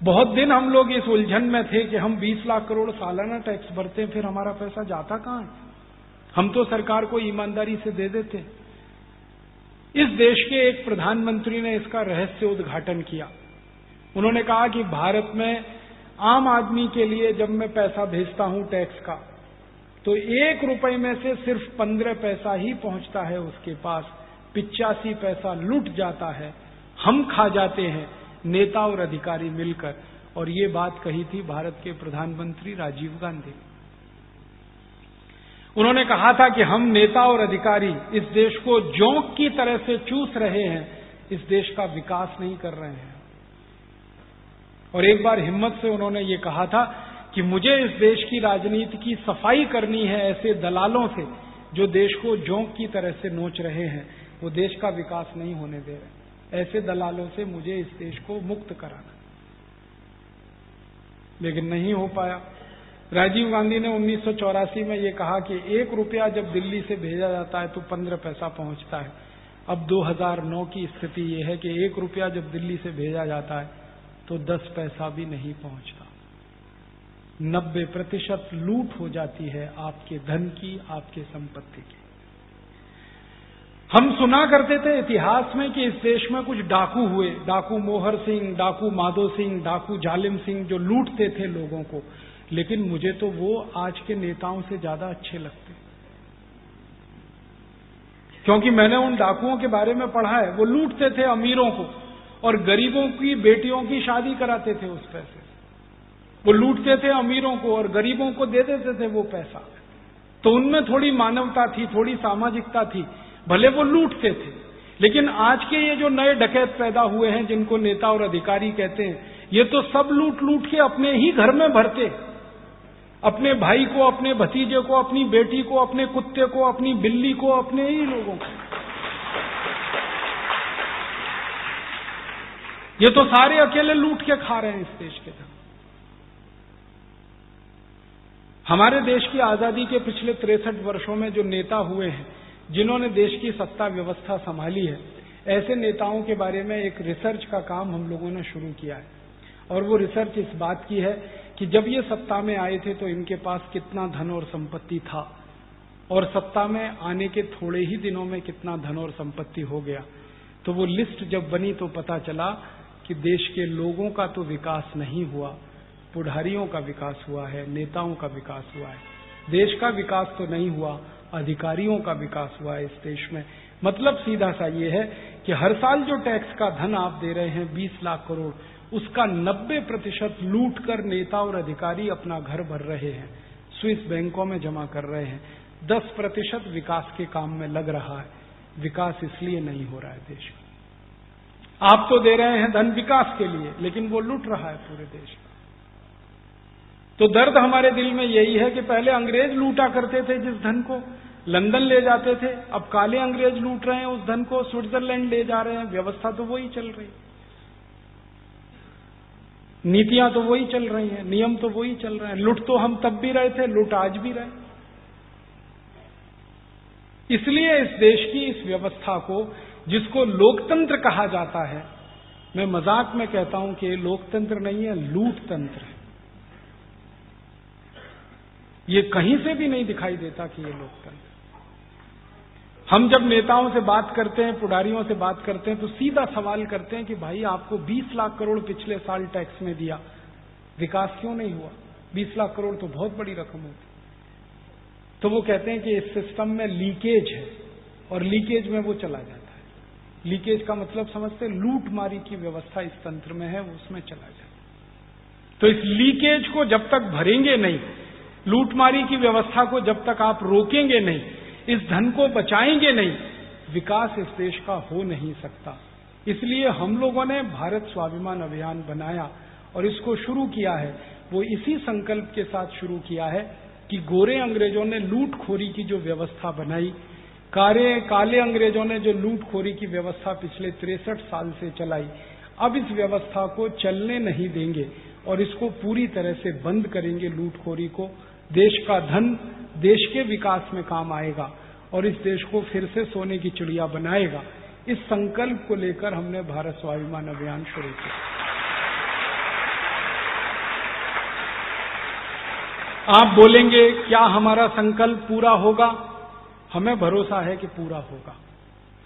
बहुत दिन हम लोग इस उलझन में थे कि हम 20 लाख करोड़ सालाना टैक्स भरते हैं, फिर हमारा पैसा जाता कहां है? हम तो सरकार को ईमानदारी से दे देते। इस देश के एक प्रधानमंत्री ने इसका रहस्य उद्घाटन किया। उन्होंने कहा कि भारत में आम आदमी के लिए जब मैं पैसा भेजता हूं टैक्स का, तो 1 रुपए में से सिर्फ 15 पैसा ही पहुंचता है उसके पास, 85 पैसा लूट जाता है, हम खा जाते हैं, नेता और अधिकारी मिलकर। और ये बात कही थी भारत के प्रधानमंत्री राजीव गांधी। उन्होंने कहा था कि हम नेता और अधिकारी इस देश को जोंक की तरह से चूस रहे हैं, इस देश का विकास नहीं कर रहे हैं। और एक बार हिम्मत से उन्होंने ये कहा था कि मुझे इस देश की राजनीति की सफाई करनी है ऐसे दलालों से जो देश को जोंक की तरह से नोच रहे हैं, वो देश का विकास नहीं होने दे रहे। ऐसे दलालों से मुझे इस देश को मुक्त कराना। लेकिन नहीं हो पाया। राजीव गांधी ने 1984 में ये कहा कि 1 रुपया जब दिल्ली से भेजा जाता है तो 15 पैसा पहुंचता है। अब 2009 की स्थिति ये है कि 1 रुपया जब दिल्ली से भेजा जाता है तो 10 पैसा भी नहीं पहुंचता। 90% लूट हो जाती है आपके धन की, आपके संपत्ति की। हम सुना करते थे इतिहास में कि इस देश में कुछ डाकू हुए, डाकू मोहर सिंह, डाकू माधो सिंह, डाकू जालिम सिंह, जो लूटते थे लोगों को, लेकिन मुझे तो वो आज के नेताओं से ज्यादा अच्छे लगते, क्योंकि मैंने उन डाकुओं के बारे में पढ़ा है। वो लूटते थे अमीरों को और गरीबों की बेटियों की शादी कराते थे उस पैसे से। वो लूटते थे अमीरों को और गरीबों को दे देते थे वो पैसा। तो उनमें थोड़ी मानवता थी, थोड़ी सामाजिकता थी, भले वो लूटते थे। लेकिन आज के ये जो नए डकैत पैदा हुए हैं, जिनको नेता और अधिकारी कहते हैं, ये तो सब लूट लूट के अपने ही घर में भरते, अपने भाई को, अपने भतीजे को, अपनी बेटी को, अपने कुत्ते को, अपनी बिल्ली को, अपने ही लोगों को। ये तो सारे अकेले लूट के खा रहे हैं इस देश के धन। हमारे देश की आजादी के पिछले 63 वर्षों में जो नेता हुए हैं, जिन्होंने देश की सत्ता व्यवस्था संभाली है, ऐसे नेताओं के बारे में एक रिसर्च का काम हम लोगों ने शुरू किया है। और वो रिसर्च इस बात की है कि जब ये सत्ता में आए थे तो इनके पास कितना धन और संपत्ति था, और सत्ता में आने के थोड़े ही दिनों में कितना धन और संपत्ति हो गया। तो वो लिस्ट जब बनी तो पता चला कि देश के लोगों का तो विकास नहीं हुआ, पुढ़ारियों का विकास हुआ है, नेताओं का विकास हुआ है। देश का विकास तो नहीं हुआ, अधिकारियों का विकास हुआ है इस देश में। मतलब सीधा सा ये है कि हर साल जो टैक्स का धन आप दे रहे हैं 20 लाख करोड़, उसका 90% लूट कर नेता और अधिकारी अपना घर भर रहे हैं, स्विस बैंकों में जमा कर रहे हैं। 10% विकास के काम में लग रहा है। विकास इसलिए नहीं हो रहा है देश का। आप तो दे रहे हैं धन विकास के लिए, लेकिन वो लूट रहा है पूरे देश का। तो दर्द हमारे दिल में यही है कि पहले अंग्रेज लूटा करते थे जिस धन को, लंदन ले जाते थे, अब काले अंग्रेज लूट रहे हैं उस धन को, स्विट्जरलैंड ले जा रहे हैं। व्यवस्था तो वही चल रही, नीतियां तो वही चल रही हैं, नियम तो वही चल रहे हैं। लूट तो हम तब भी रहे थे, लूट आज भी रहे। इसलिए इस देश की इस व्यवस्था को, जिसको लोकतंत्र कहा जाता है, मैं मजाक में कहता हूं कि लोकतंत्र नहीं है, लूट तंत्र है। ये कहीं से भी नहीं दिखाई देता कि ये लोकतंत्र। हम जब नेताओं से बात करते हैं, पुढ़ारियों से बात करते हैं, तो सीधा सवाल करते हैं कि भाई आपको 20 लाख करोड़ पिछले साल टैक्स में दिया, विकास क्यों नहीं हुआ? 20 लाख करोड़ तो बहुत बड़ी रकम होती। तो वो कहते हैं कि इस सिस्टम में लीकेज है, और लीकेज में वो चला जाता है। लीकेज का मतलब समझते, लूटमारी की व्यवस्था इस तंत्र में है, वो उसमें चला जाता है। तो इस लीकेज को जब तक भरेंगे नहीं, लूटमारी की व्यवस्था को जब तक आप रोकेंगे नहीं, इस धन को बचाएंगे नहीं, विकास इस देश का हो नहीं सकता। इसलिए हम लोगों ने भारत स्वाभिमान अभियान बनाया और इसको शुरू किया है। वो इसी संकल्प के साथ शुरू किया है कि गोरे अंग्रेजों ने लूटखोरी की जो व्यवस्था बनाई, काले अंग्रेजों ने जो लूटखोरी की व्यवस्था पिछले 63 साल से चलाई, अब इस व्यवस्था को चलने नहीं देंगे और इसको पूरी तरह से बंद करेंगे। लूटखोरी को, देश का धन देश के विकास में काम आएगा और इस देश को फिर से सोने की चिड़िया बनाएगा। इस संकल्प को लेकर हमने भारत स्वाभिमान अभियान शुरू किया। आप बोलेंगे क्या हमारा संकल्प पूरा होगा? हमें भरोसा है कि पूरा होगा।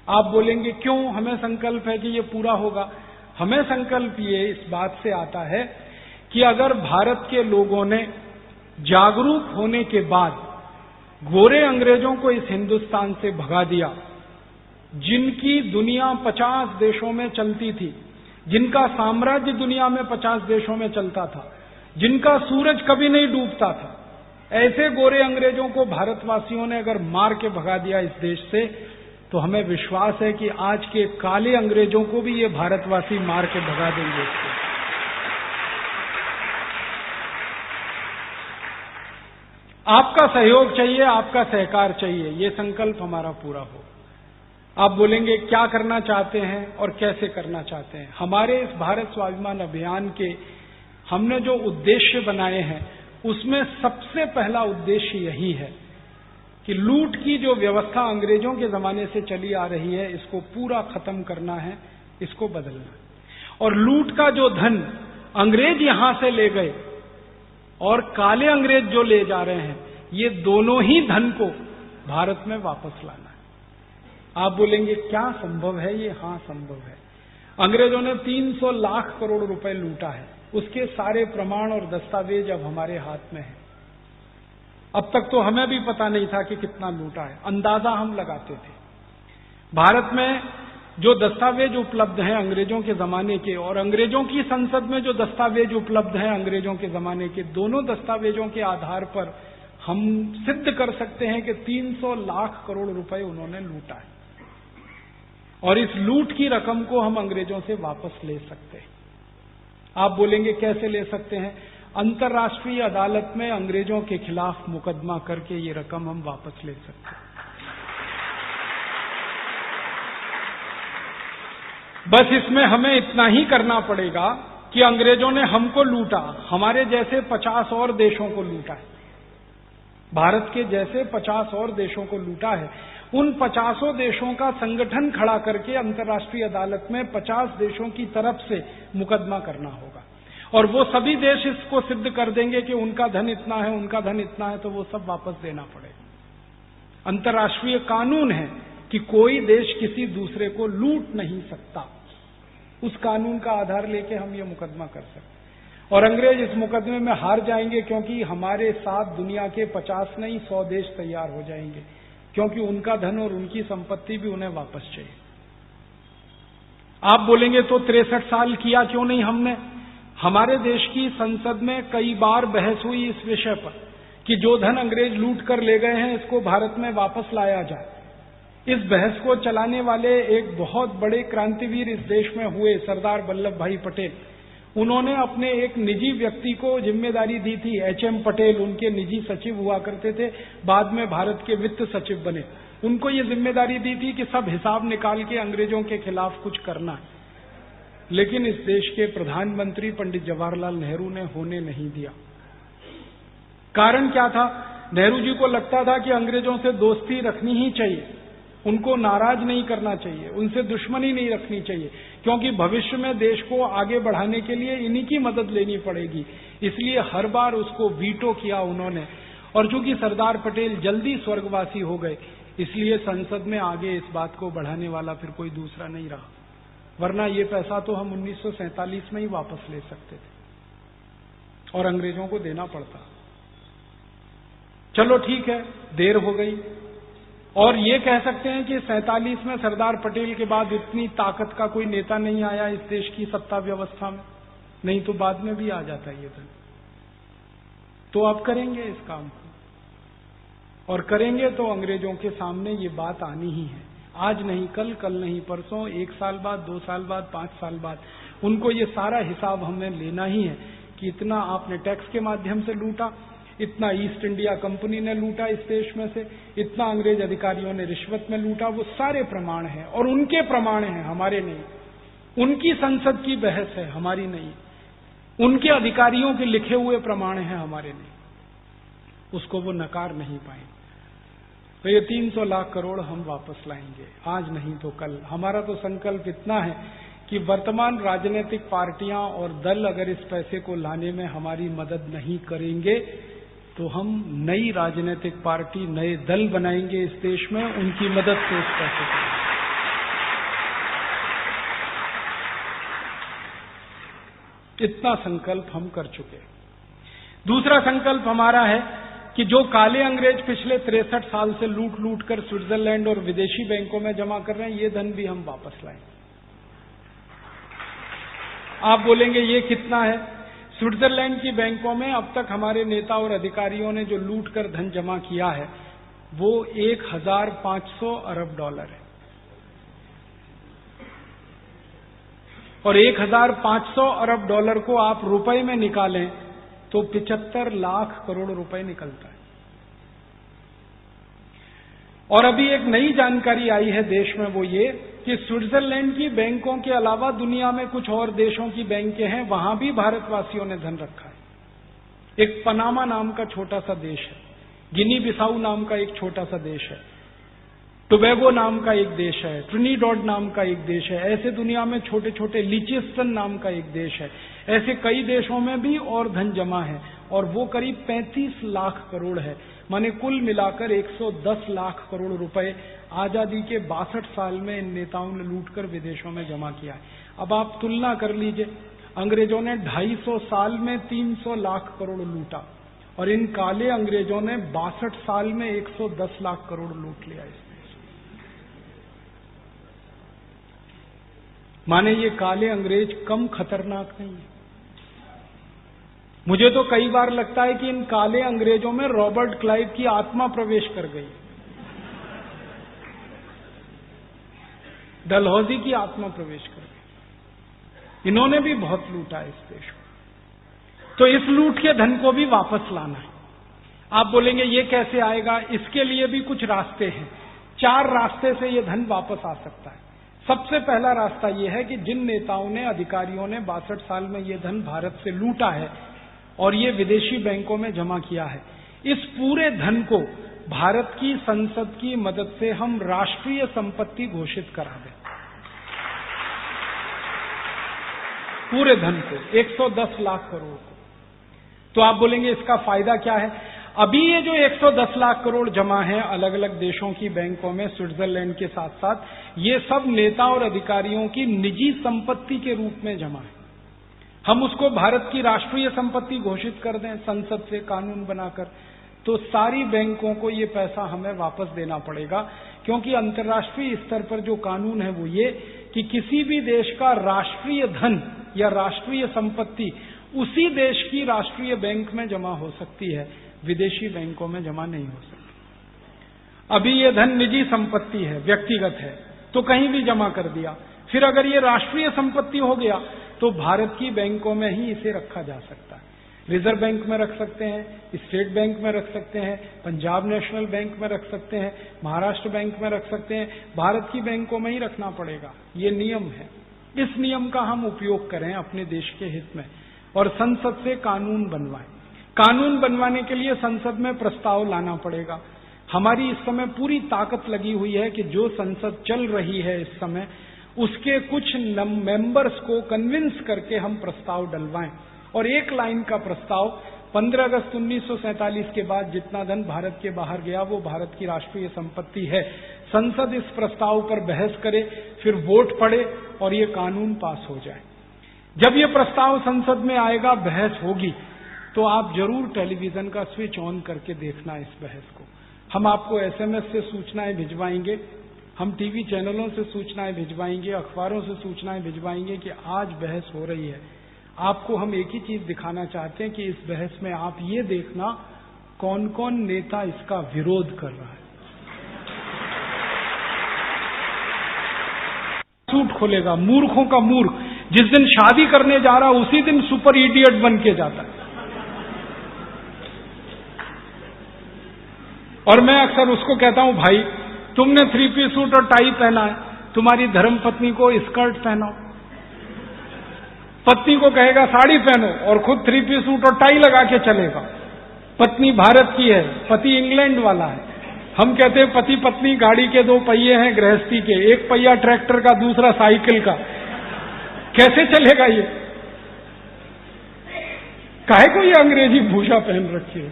आप बोलेंगे क्यों हमें संकल्प है कि ये पूरा होगा? हमें संकल्प ये इस बात से आता है कि अगर भारत के लोगों ने जागरूक होने के बाद गोरे अंग्रेजों को इस हिंदुस्तान से भगा दिया, जिनकी दुनिया 50 देशों में चलती थी, जिनका साम्राज्य दुनिया में 50 देशों में चलता था, जिनका सूरज कभी नहीं डूबता था, ऐसे गोरे अंग्रेजों को भारतवासियों ने अगर मार के भगा दिया इस देश से, तो हमें विश्वास है कि आज के काले अंग्रेजों को भी ये भारतवासी मार के भगा देंगे इससे। आपका सहयोग चाहिए, आपका सहकार चाहिए, ये संकल्प हमारा पूरा हो। आप बोलेंगे क्या करना चाहते हैं और कैसे करना चाहते हैं? हमारे इस भारत स्वाभिमान अभियान के हमने जो उद्देश्य बनाए हैं, उसमें सबसे पहला उद्देश्य यही है कि लूट की जो व्यवस्था अंग्रेजों के जमाने से चली आ रही है, इसको पूरा खत्म करना है, इसको बदलना है। और लूट का जो धन अंग्रेज यहां से ले गए और काले अंग्रेज जो ले जा रहे हैं, ये दोनों ही धन को भारत में वापस लाना है। आप बोलेंगे क्या संभव है ये? हाँ संभव है। अंग्रेजों ने 300 लाख करोड़ रुपए लूटा है, उसके सारे प्रमाण और दस्तावेज अब हमारे हाथ में है। अब तक तो हमें भी पता नहीं था कि कितना लूटा है, अंदाजा हम लगाते थे। भारत में जो दस्तावेज उपलब्ध हैं अंग्रेजों के जमाने के और अंग्रेजों की संसद में जो दस्तावेज उपलब्ध हैं अंग्रेजों के जमाने के, दोनों दस्तावेजों के आधार पर हम सिद्ध कर सकते हैं कि 300 लाख करोड़ रुपए उन्होंने लूटा है और इस लूट की रकम को हम अंग्रेजों से वापस ले सकते हैं। आप बोलेंगे कैसे ले सकते हैं? अंतर्राष्ट्रीय अदालत में अंग्रेजों के खिलाफ मुकदमा करके ये रकम हम वापस ले सकते हैं। बस इसमें हमें इतना ही करना पड़ेगा कि अंग्रेजों ने हमको लूटा, हमारे जैसे 50 और देशों को लूटा है, भारत के जैसे 50 और देशों को लूटा है। उन 50 देशों का संगठन खड़ा करके अंतर्राष्ट्रीय अदालत में 50 देशों की तरफ से मुकदमा करना होगा और वो सभी देश इसको सिद्ध कर देंगे कि उनका धन इतना है, उनका धन इतना है, तो वो सब वापस देना पड़ेगा। अंतर्राष्ट्रीय कानून है कि कोई देश किसी दूसरे को लूट नहीं सकता। उस कानून का आधार लेके हम ये मुकदमा कर सकते हैं और अंग्रेज इस मुकदमे में हार जाएंगे क्योंकि हमारे साथ दुनिया के 50 नहीं 100 देश तैयार हो जाएंगे, क्योंकि उनका धन और उनकी संपत्ति भी उन्हें वापस चाहिए। आप बोलेंगे तो 63 साल किया क्यों नहीं हमने? हमारे देश की संसद में कई बार बहस हुई इस विषय पर कि जो धन अंग्रेज लूट कर ले गए हैं इसको भारत में वापस लाया जाए। इस बहस को चलाने वाले एक बहुत बड़े क्रांतिवीर इस देश में हुए, सरदार वल्लभ भाई पटेल। उन्होंने अपने एक निजी व्यक्ति को जिम्मेदारी दी थी, HM पटेल उनके निजी सचिव हुआ करते थे, बाद में भारत के वित्त सचिव बने। उनको ये जिम्मेदारी दी थी कि सब हिसाब निकाल के अंग्रेजों के खिलाफ कुछ करना है, लेकिन इस देश के प्रधानमंत्री पंडित जवाहरलाल नेहरू ने होने नहीं दिया। कारण क्या था? नेहरू जी को लगता था कि अंग्रेजों से दोस्ती रखनी ही चाहिए, उनको नाराज नहीं करना चाहिए, उनसे दुश्मनी नहीं रखनी चाहिए, क्योंकि भविष्य में देश को आगे बढ़ाने के लिए इन्हीं की मदद लेनी पड़ेगी। इसलिए हर बार उसको वीटो किया उन्होंने और चूंकि सरदार पटेल जल्दी स्वर्गवासी हो गए इसलिए संसद में आगे इस बात को बढ़ाने वाला फिर कोई दूसरा नहीं रहा, वरना ये पैसा तो हम 1947 में ही वापस ले सकते थे और अंग्रेजों को देना पड़ता। चलो ठीक है, देर हो गई और ये कह सकते हैं कि 47 में सरदार पटेल के बाद इतनी ताकत का कोई नेता नहीं आया इस देश की सत्ता व्यवस्था में, नहीं तो बाद में भी आ जाता ये धन। तो अब करेंगे इस काम को और करेंगे तो अंग्रेजों के सामने ये बात आनी ही है, आज नहीं कल, कल नहीं परसों, 1 साल बाद, 2 साल बाद, 5 साल बाद उनको ये सारा हिसाब हमने लेना ही है कि इतना आपने टैक्स के माध्यम से लूटा, इतना ईस्ट इंडिया कंपनी ने लूटा इस देश में से, इतना अंग्रेज अधिकारियों ने रिश्वत में लूटा। वो सारे प्रमाण हैं और उनके प्रमाण हैं, हमारे नहीं। उनकी संसद की बहस है, हमारी नहीं। उनके अधिकारियों के लिखे हुए प्रमाण हैं, हमारे नहीं। उसको वो नकार नहीं पाएंगे। तो ये 300 लाख करोड़ हम वापस लाएंगे, आज नहीं तो कल। हमारा तो संकल्प इतना है कि वर्तमान राजनीतिक पार्टियां और दल अगर इस पैसे को लाने में हमारी मदद नहीं करेंगे तो हम नई राजनीतिक पार्टी, नए दल बनाएंगे इस देश में, उनकी मदद से इस पैसे को। इतना संकल्प हम कर चुके। दूसरा संकल्प हमारा है कि जो काले अंग्रेज पिछले 63 साल से लूट लूट कर स्विट्जरलैंड और विदेशी बैंकों में जमा कर रहे हैं, ये धन भी हम वापस लाएंगे। आप बोलेंगे ये कितना है? स्विट्जरलैंड की बैंकों में अब तक हमारे नेता और अधिकारियों ने जो लूट कर धन जमा किया है वो 1500 अरब डॉलर है और 1500 अरब डॉलर को आप रुपए में निकालें तो 75 लाख करोड़ रुपए निकलता है। और अभी एक नई जानकारी आई है देश में, वो ये कि स्विट्जरलैंड की बैंकों के अलावा दुनिया में कुछ और देशों की बैंकें हैं, वहां भी भारतवासियों ने धन रखा है। एक पनामा नाम का छोटा सा देश है, गिनी बिसाऊ नाम का एक छोटा सा देश है, टोबैगो नाम का एक देश है, ट्रिनिडाद नाम का एक देश है, ऐसे दुनिया में छोटे छोटे, लिचेस्टन नाम का एक देश है, ऐसे कई देशों में भी और धन जमा है और वो करीब 35 लाख करोड़ है। माने कुल मिलाकर 110 लाख करोड़ रुपए आजादी के 62 साल में इन नेताओं ने लूटकर विदेशों में जमा किया है। अब आप तुलना कर लीजिए, अंग्रेजों ने 250 साल में 300 लाख करोड़ लूटा और इन काले अंग्रेजों ने 62 साल में 110 लाख करोड़ लूट लिया इस देश में। माने ये काले अंग्रेज कम खतरनाक नहीं है। मुझे तो कई बार लगता है कि इन काले अंग्रेजों में रॉबर्ट क्लाइव की आत्मा प्रवेश कर गई, डलहौजी की आत्मा प्रवेश कर गई। इन्होंने भी बहुत लूटा इस देश को, तो इस लूट के धन को भी वापस लाना है। आप बोलेंगे ये कैसे आएगा? इसके लिए भी कुछ रास्ते हैं। 4 रास्ते से ये धन वापस आ सकता है। सबसे पहला रास्ता यह है कि जिन नेताओं ने, अधिकारियों ने 62 साल में ये धन भारत से लूटा है और ये विदेशी बैंकों में जमा किया है, इस पूरे धन को भारत की संसद की मदद से हम राष्ट्रीय संपत्ति घोषित करा दें। पूरे धन को, 110 लाख करोड़ को। तो आप बोलेंगे इसका फायदा क्या है? अभी ये जो 110 लाख करोड़ जमा है अलग अलग देशों की बैंकों में, स्विट्जरलैंड के साथ साथ, ये सब नेता और अधिकारियों की निजी संपत्ति के रूप में जमा है। हम उसको भारत की राष्ट्रीय संपत्ति घोषित कर दें संसद से कानून बनाकर, तो सारी बैंकों को ये पैसा हमें वापस देना पड़ेगा, क्योंकि अंतर्राष्ट्रीय स्तर पर जो कानून है वो ये कि किसी भी देश का राष्ट्रीय धन या राष्ट्रीय संपत्ति उसी देश की राष्ट्रीय बैंक में जमा हो सकती है, विदेशी बैंकों में जमा नहीं हो सकती। अभी ये धन निजी संपत्ति है, व्यक्तिगत है, तो कहीं भी जमा कर दिया। फिर अगर ये राष्ट्रीय संपत्ति हो गया तो भारत की बैंकों में ही इसे रखा जा सकता है। रिजर्व बैंक में रख सकते हैं, स्टेट बैंक में रख सकते हैं, पंजाब नेशनल बैंक में रख सकते हैं, महाराष्ट्र बैंक में रख सकते हैं। भारत की बैंकों में ही रखना पड़ेगा, ये नियम है। इस नियम का हम उपयोग करें अपने देश के हित में और संसद से कानून बनवाएं। कानून बनवाने के लिए संसद में प्रस्ताव लाना पड़ेगा। हमारी इस समय पूरी ताकत लगी हुई है कि जो संसद चल रही है इस समय, उसके कुछ मेंबर्स को कन्विंस करके हम प्रस्ताव डलवाएं और एक लाइन का प्रस्ताव, 15 अगस्त 1947 के बाद जितना धन भारत के बाहर गया वो भारत की राष्ट्रीय संपत्ति है। संसद इस प्रस्ताव पर बहस करे, फिर वोट पड़े और ये कानून पास हो जाए। जब ये प्रस्ताव संसद में आएगा, बहस होगी, तो आप जरूर टेलीविजन का स्विच ऑन करके देखना इस बहस को। हम आपको एसएमएस से सूचनाएं भिजवाएंगे, हम टीवी चैनलों से सूचनाएं भिजवाएंगे, अखबारों से सूचनाएं भिजवाएंगे कि आज बहस हो रही है। आपको हम एक ही चीज दिखाना चाहते हैं कि इस बहस में आप ये देखना कौन कौन नेता इसका विरोध कर रहा है। सूट खोलेगा, मूर्खों का मूर्ख, जिस दिन शादी करने जा रहा उसी दिन सुपर इडियट बन के जाता है। और मैं अक्सर उसको कहता हूं, भाई तुमने 3 पीस सूट और टाई पहना है, तुम्हारी धर्मपत्नी को स्कर्ट पहनाओ। पत्नी को कहेगा साड़ी पहनो और खुद 3 पीस सूट और टाई लगा के चलेगा। पत्नी भारत की है, पति इंग्लैंड वाला है। हम कहते हैं पति पत्नी गाड़ी के 2 पहिए हैं गृहस्थी के, एक पहिया ट्रैक्टर का, दूसरा साइकिल का। कैसे चलेगा ये? काहे को ये अंग्रेजी भूषा पहन रखी है?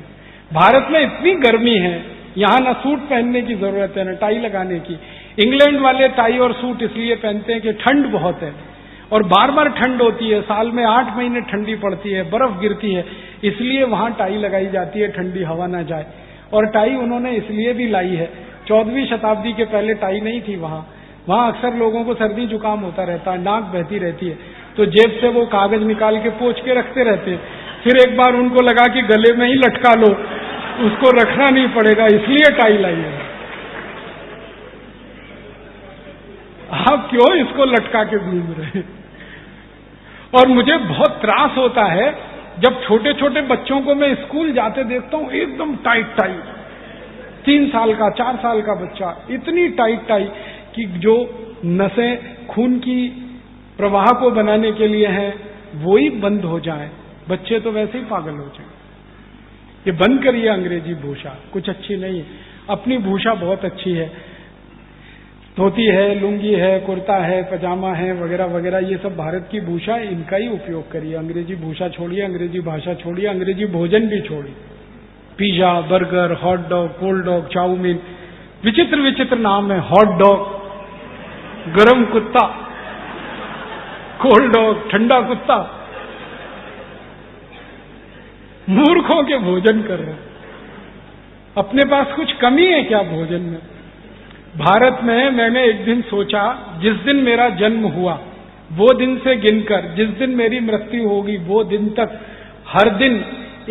भारत में इतनी गर्मी है, यहां ना सूट पहनने की जरूरत है ना टाई लगाने की। इंग्लैंड वाले टाई और सूट इसलिए पहनते हैं कि ठंड बहुत है और बार बार ठंड होती है, साल में 8 महीने ठंडी पड़ती है, बर्फ गिरती है, इसलिए वहां टाई लगाई जाती है, ठंडी हवा ना जाए। और टाई उन्होंने इसलिए भी लाई है, 14वीं शताब्दी के पहले टाई नहीं थी वहां अक्सर लोगों को सर्दी जुकाम होता रहता है, नाक बहती रहती है, तो जेब से वो कागज निकाल के पोंछ के रखते रहते हैं। फिर एक बार उनको लगा कि गले में ही लटका लो, उसको रखना नहीं पड़ेगा, इसलिए टाई लाई है। आप क्यों इसको लटका के घूम रहे हैं? और मुझे बहुत त्रास होता है जब छोटे छोटे बच्चों को मैं स्कूल जाते देखता हूं, एकदम टाइट टाई, 3 साल का 4 साल का बच्चा, इतनी टाइट टाई कि जो नसें खून की प्रवाह को बनाने के लिए हैं वो ही बंद हो जाए, बच्चे तो वैसे ही पागल हो जाए। ये बंद करिए अंग्रेजी भूषा, कुछ अच्छी नहीं है। अपनी भूषा बहुत अच्छी है, धोती है, लुंगी है, कुर्ता है, पजामा है, वगैरह वगैरह, ये सब भारत की भूषा, इनका ही उपयोग करिए। अंग्रेजी भूषा छोड़िए, अंग्रेजी भाषा छोड़िए, अंग्रेजी भोजन भी छोड़िए। Pizza, burger, hot dog, cold dog, chow mein, विचित्र विचित्र नाम है। हॉट डॉग, गरम कुत्ता, कोल्ड डॉग, ठंडा कुत्ता। मूर्खों के भोजन कर रहे हैं। अपने पास कुछ कमी है क्या भोजन में? भारत में मैंने एक दिन सोचा, जिस दिन मेरा जन्म हुआ वो दिन से गिनकर जिस दिन मेरी मृत्यु होगी वो दिन तक हर दिन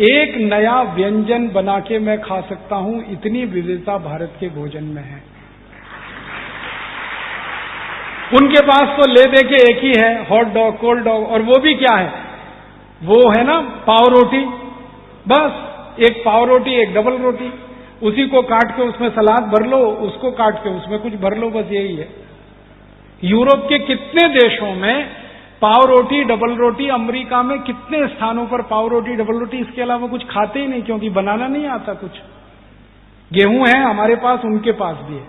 एक नया व्यंजन बना के मैं खा सकता हूं। इतनी विविधता भारत के भोजन में है। उनके पास तो ले दे के एक ही है, हॉट डॉग, कोल्ड डॉग, और वो भी क्या है, वो है ना पाव रोटी, बस एक पाव रोटी, एक डबल रोटी, उसी को काट के उसमें सलाद भर लो, उसको काट के उसमें कुछ भर लो, बस यही है। यूरोप के कितने देशों में पाव रोटी, डबल रोटी, अमेरिका में कितने स्थानों पर पाव रोटी, डबल रोटी, इसके अलावा कुछ खाते ही नहीं, क्योंकि बनाना नहीं आता कुछ। गेहूं है हमारे पास, उनके पास भी है।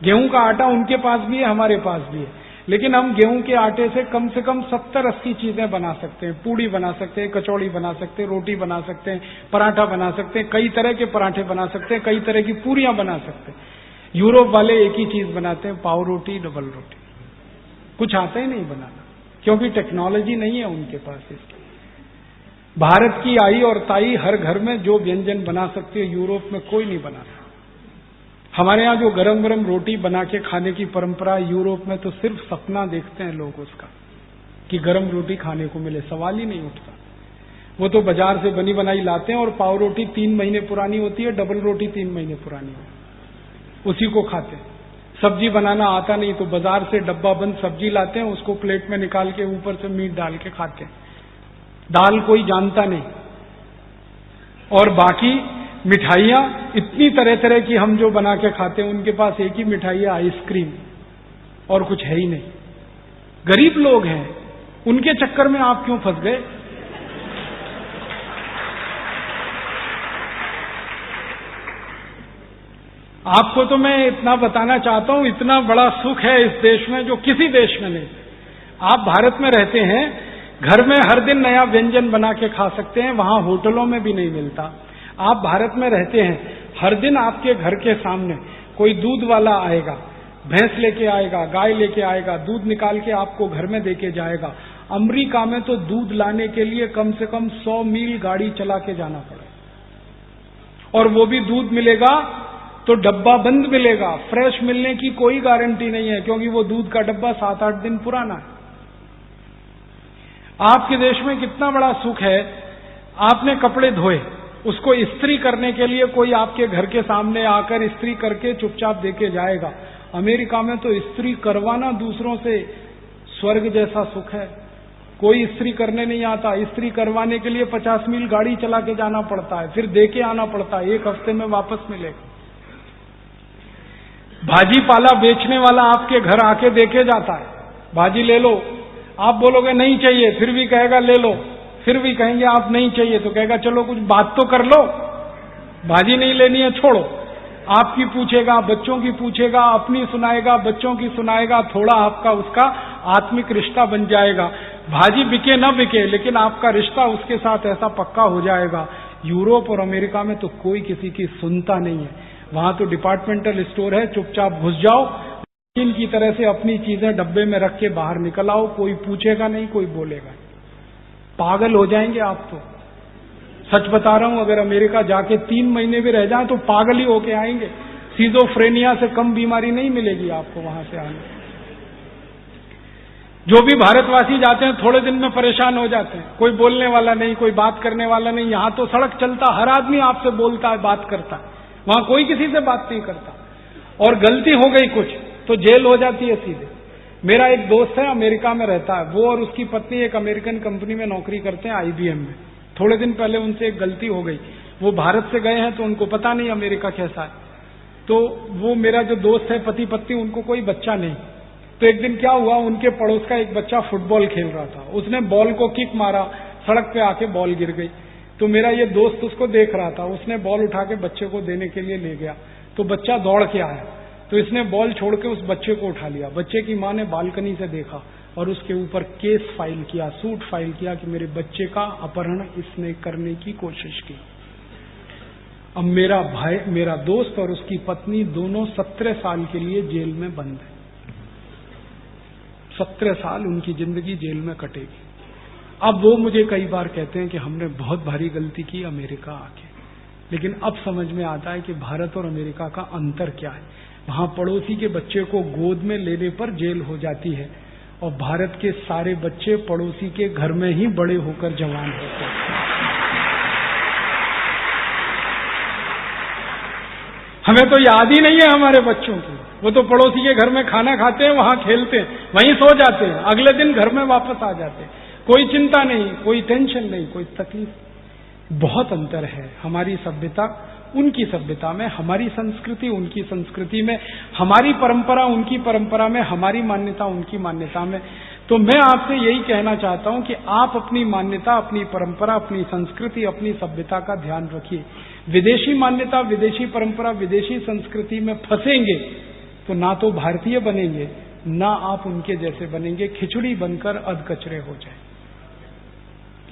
गेहूं का आटा उनके पास भी है, हमारे पास भी है। लेकिन हम गेहूं के आटे से कम 70-80 चीजें बना सकते हैं। पूड़ी बना सकते हैं, कचौड़ी बना सकते हैं, रोटी बना सकते हैं, पराठा बना सकते हैं, कई तरह के पराठे बना सकते हैं, कई तरह की पूरियां बना सकते हैं। यूरोप वाले एक ही चीज बनाते हैं, पाव रोटी, डबल रोटी। कुछ आता ही नहीं बनाना, क्योंकि टेक्नोलॉजी नहीं है उनके पास इसकी। भारत की आई और ताई हर घर में जो व्यंजन बना सकती है, यूरोप में कोई नहीं बना सकता। हमारे यहां जो गरम गरम रोटी बना के खाने की परंपरा, यूरोप में तो सिर्फ सपना देखते हैं लोग उसका, कि गरम रोटी खाने को मिले, सवाल ही नहीं उठता। वो तो बाजार से बनी बनाई लाते हैं, और पाव रोटी 3 महीने पुरानी होती है, डबल रोटी 3 महीने पुरानी होती है, उसी को खाते हैं। सब्जी बनाना आता नहीं तो बाजार से डब्बा बंद सब्जी लाते हैं, उसको प्लेट में निकाल के ऊपर से मीट डाल के खाते हैं। दाल कोई जानता नहीं। और बाकी मिठाइयां इतनी तरह तरह की हम जो बना के खाते हैं, उनके पास एक ही मिठाई है, आइसक्रीम, और कुछ है ही नहीं। गरीब लोग हैं, उनके चक्कर में आप क्यों फंस गए? आपको तो मैं इतना बताना चाहता हूं, इतना बड़ा सुख है इस देश में जो किसी देश में नहीं। आप भारत में रहते हैं, घर में हर दिन नया व्यंजन बना के खा सकते हैं, वहां होटलों में भी नहीं मिलता। आप भारत में रहते हैं, हर दिन आपके घर के सामने कोई दूध वाला आएगा, भैंस लेके आएगा, गाय लेके आएगा, दूध निकाल के आपको घर में देके जाएगा। अमेरिका में तो दूध लाने के लिए कम से कम 100 मील गाड़ी चला के जाना पड़े, और वो भी दूध मिलेगा तो डब्बा बंद मिलेगा। फ्रेश मिलने की कोई गारंटी नहीं है, क्योंकि वो दूध का डब्बा 7-8 दिन पुराना है। आपके देश में कितना बड़ा सुख है, आपने कपड़े धोए, उसको इस्त्री करने के लिए कोई आपके घर के सामने आकर इस्त्री करके चुपचाप देके जाएगा। अमेरिका में तो इस्त्री करवाना दूसरों से स्वर्ग जैसा सुख है। कोई इस्त्री करने नहीं आता, इस्त्री करवाने के लिए 50 मील गाड़ी चला के जाना पड़ता है, फिर देके आना पड़ता है, 1 हफ्ते में वापस मिलेगा। भाजी पाला बेचने वाला आपके घर आके देके जाता है, भाजी ले लो, आप बोलोगे नहीं चाहिए, फिर भी कहेगा ले लो, फिर भी कहेंगे आप नहीं चाहिए, तो कहेगा चलो कुछ बात तो कर लो, भाजी नहीं लेनी है छोड़ो। आपकी पूछेगा, बच्चों की पूछेगा, अपनी सुनाएगा, बच्चों की सुनाएगा, थोड़ा आपका उसका आत्मिक रिश्ता बन जाएगा। भाजी बिके न बिके, लेकिन आपका रिश्ता उसके साथ ऐसा पक्का हो जाएगा। यूरोप और अमेरिका में तो कोई किसी की सुनता नहीं है, वहां तो डिपार्टमेंटल स्टोर है, चुपचाप घुस जाओ, मशीन की तरह से अपनी चीजें डब्बे में रख के बाहर निकल आओ, कोई पूछेगा नहीं, कोई बोलेगा। पागल हो जाएंगे आप तो, सच बता रहा हूं। अगर अमेरिका जाके 3 महीने भी रह जाए तो पागल ही होके आएंगे। सिजोफ्रेनिया से कम बीमारी नहीं मिलेगी आपको वहां से आने। जो भी भारतवासी जाते हैं थोड़े दिन में परेशान हो जाते हैं, कोई बोलने वाला नहीं, कोई बात करने वाला नहीं। यहां तो सड़क चलता, हर आदमी आपसे बोलता है, बात करता है, वहां कोई किसी से बात नहीं करता। और गलती हो गई कुछ तो जेल हो जाती है सीधे। मेरा एक दोस्त है, अमेरिका में रहता है, वो और उसकी पत्नी एक अमेरिकन कंपनी में नौकरी करते हैं, IBM में। थोड़े दिन पहले उनसे एक गलती हो गई, वो भारत से गए हैं तो उनको पता नहीं अमेरिका कैसा है। तो वो मेरा जो दोस्त है, पति पत्नी, उनको कोई बच्चा नहीं। तो एक दिन क्या हुआ, उनके पड़ोस का एक बच्चा फुटबॉल खेल रहा था, उसने बॉल को किक मारा, सड़क पे आके बॉल गिर गई। तो मेरा ये दोस्त उसको देख रहा था, उसने बॉल उठा के बच्चे को देने के लिए ले गया, तो बच्चा दौड़ के आया, तो इसने बॉल छोड़ के उस बच्चे को उठा लिया। बच्चे की मां ने बालकनी से देखा और उसके ऊपर केस फाइल किया, सूट फाइल किया कि मेरे बच्चे का अपहरण इसने करने की कोशिश की। अब मेरा भाई, मेरा दोस्त और उसकी पत्नी दोनों 17 साल के लिए जेल में बंद है। 17 साल उनकी जिंदगी जेल में कटेगी। अब वो मुझे कई बार कहते हैं कि हमने बहुत भारी गलती की अमेरिका आके, लेकिन अब समझ में आता है कि भारत और अमेरिका का अंतर क्या है। वहां पड़ोसी के बच्चे को गोद में लेने पर जेल हो जाती है और भारत के सारे बच्चे पड़ोसी के घर में ही बड़े होकर जवान होते हैं। हमें तो याद ही नहीं है हमारे बच्चों की, वो तो पड़ोसी के घर में खाना खाते हैं, वहां खेलते हैं, वहीं सो जाते हैं, अगले दिन घर में वापस आ जाते हैं। कोई चिंता नहीं, कोई टेंशन नहीं, कोई तकलीफ। बहुत अंतर है हमारी सभ्यता उनकी सभ्यता में, हमारी संस्कृति उनकी संस्कृति में, हमारी परंपरा उनकी परंपरा में, हमारी मान्यता उनकी मान्यता में। तो मैं आपसे यही कहना चाहता हूं कि आप अपनी मान्यता, अपनी परंपरा, अपनी संस्कृति, अपनी सभ्यता का ध्यान रखिए। विदेशी मान्यता, विदेशी परंपरा, विदेशी संस्कृति में फंसेंगे तो ना तो भारतीय बनेंगे, ना आप उनके जैसे बनेंगे, खिचड़ी बनकर अधकचरे हो जाए।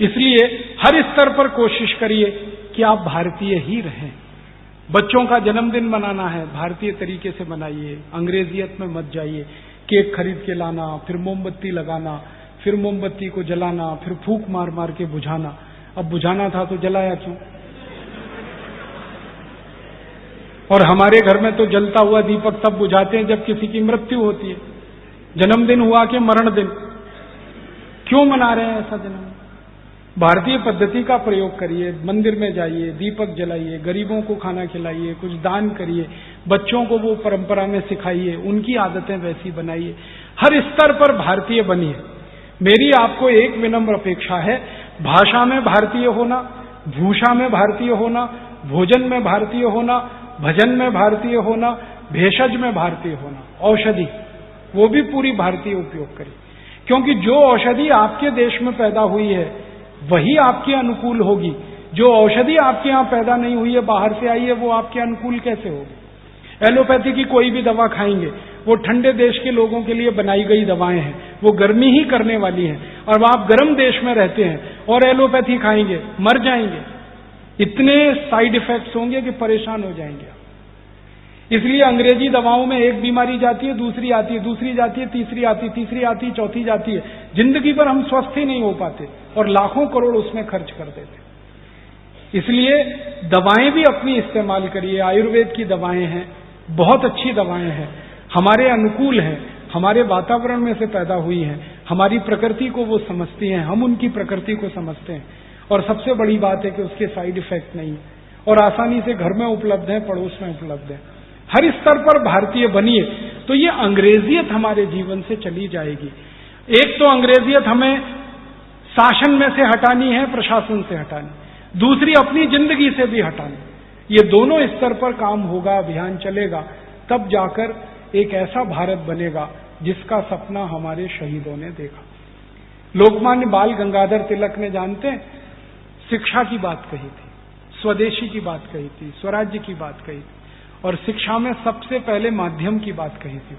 इसलिए हर स्तर पर कोशिश करिए कि आप भारतीय ही रहें। बच्चों का जन्मदिन मनाना है, भारतीय तरीके से मनाइए, अंग्रेजियत में मत जाइए। केक खरीद के लाना, फिर मोमबत्ती लगाना, फिर मोमबत्ती को जलाना, फिर फूंक मार मार के बुझाना। अब बुझाना था तो जलाया क्यों? और हमारे घर में तो जलता हुआ दीपक तब बुझाते हैं जब किसी की मृत्यु होती है। जन्मदिन हुआ कि मरण दिन, क्यों मना रहे हैं ऐसा जन्मदिन? भारतीय पद्धति का प्रयोग करिए, मंदिर में जाइए, दीपक जलाइए, गरीबों को खाना खिलाइए, कुछ दान करिए, बच्चों को वो परंपरा में सिखाइए, उनकी आदतें वैसी बनाइए। हर स्तर पर भारतीय बनिए। मेरी आपको एक विनम्र अपेक्षा है, भाषा में भारतीय होना, भूषा में भारतीय होना, भोजन में भारतीय होना, भजन में भारतीय होना, भेषज में भारतीय होना, औषधि वो भी पूरी भारतीय उपयोग करें। क्योंकि जो औषधि आपके देश में पैदा हुई है वही आपके अनुकूल होगी। जो औषधि आपके यहां पैदा नहीं हुई है, बाहर से आई है, वो आपके अनुकूल कैसे होगी? एलोपैथी की कोई भी दवा खाएंगे, वो ठंडे देश के लोगों के लिए बनाई गई दवाएं हैं, वो गर्मी ही करने वाली हैं। और आप गर्म देश में रहते हैं और एलोपैथी खाएंगे, मर जाएंगे। इतने साइड इफेक्ट्स होंगे कि परेशान हो जाएंगे। इसलिए अंग्रेजी दवाओं में एक बीमारी जाती है, दूसरी आती है, दूसरी जाती है, तीसरी आती है, तीसरी आती है, चौथी जाती है। जिंदगी भर हम स्वस्थ ही नहीं हो पाते और लाखों करोड़ उसमें खर्च कर देते। इसलिए दवाएं भी अपनी इस्तेमाल करिए। आयुर्वेद की दवाएं हैं, बहुत अच्छी दवाएं हैं, हमारे अनुकूल हैं, हमारे वातावरण में से पैदा हुई हैं, हमारी प्रकृति को वो समझती हैं, हम उनकी प्रकृति को समझते हैं। और सबसे बड़ी बात है कि उसके साइड इफेक्ट नहीं है और आसानी से घर में उपलब्ध है, पड़ोस में उपलब्ध है। हर स्तर पर भारतीय बनिए तो ये अंग्रेजियत हमारे जीवन से चली जाएगी। एक तो अंग्रेजियत हमें शासन में से हटानी है, प्रशासन से हटानी, दूसरी अपनी जिंदगी से भी हटानी। ये दोनों स्तर पर काम होगा, अभियान चलेगा, तब जाकर एक ऐसा भारत बनेगा जिसका सपना हमारे शहीदों ने देखा। लोकमान्य बाल गंगाधर तिलक ने, जानते हैं, शिक्षा की बात कही थी, स्वदेशी की बात कही थी, स्वराज्य की बात कही थी, और शिक्षा में सबसे पहले माध्यम की बात कही थी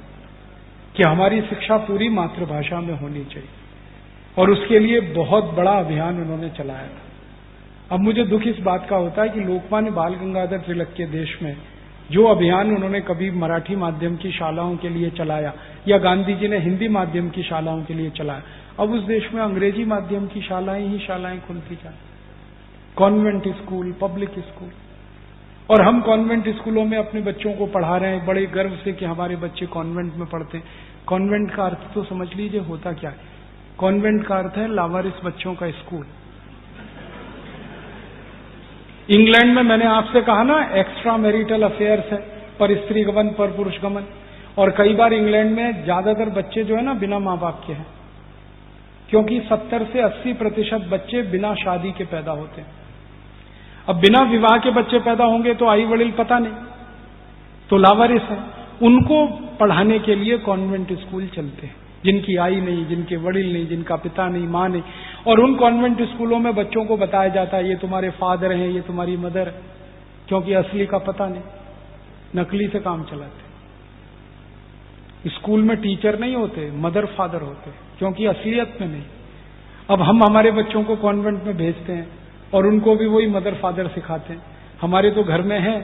कि हमारी शिक्षा पूरी मातृभाषा में होनी चाहिए। और उसके लिए बहुत बड़ा अभियान उन्होंने चलाया था। अब मुझे दुख इस बात का होता है कि लोकमान्य बाल गंगाधर तिलक के देश में जो अभियान उन्होंने कभी मराठी माध्यम की शालाओं के लिए चलाया या गांधी जी ने हिंदी माध्यम की शालाओं के लिए चलाया, अब उस देश में अंग्रेजी माध्यम की शालाएं खुलती जाए, कॉन्वेंट स्कूल, पब्लिक स्कूल। और हम कॉन्वेंट स्कूलों में अपने बच्चों को पढ़ा रहे हैं बड़े गर्व से कि हमारे बच्चे कॉन्वेंट में पढ़ते हैं। कॉन्वेंट का अर्थ तो समझ लीजिए होता क्या है। कॉन्वेंट का अर्थ है लावारिस बच्चों का स्कूल। इंग्लैंड में मैंने आपसे कहा ना, एक्स्ट्रा मैरिटल अफेयर्स है, पर स्त्री गमन, पर पुरुष गमन। और कई बार इंग्लैंड में ज्यादातर बच्चे जो है ना बिना मां बाप के हैं, क्योंकि 70 से 80% बच्चे बिना शादी के पैदा होते हैं। अब बिना विवाह के बच्चे पैदा होंगे तो आई वड़िल पता नहीं, तो लावारिस है। उनको पढ़ाने के लिए कॉन्वेंट स्कूल चलते हैं, जिनकी आई नहीं, जिनके वड़िल नहीं, जिनका पिता नहीं, मां नहीं। और उन कॉन्वेंट स्कूलों में बच्चों को बताया जाता है ये तुम्हारे फादर हैं, ये तुम्हारी मदर है, क्योंकि असली का पता नहीं, नकली से काम चलाते। स्कूल में टीचर नहीं होते, मदर फादर होते, क्योंकि असलियत में नहीं। अब हम हमारे बच्चों को कॉन्वेंट में भेजते हैं और उनको भी वही मदर फादर सिखाते हैं। हमारे तो घर में है,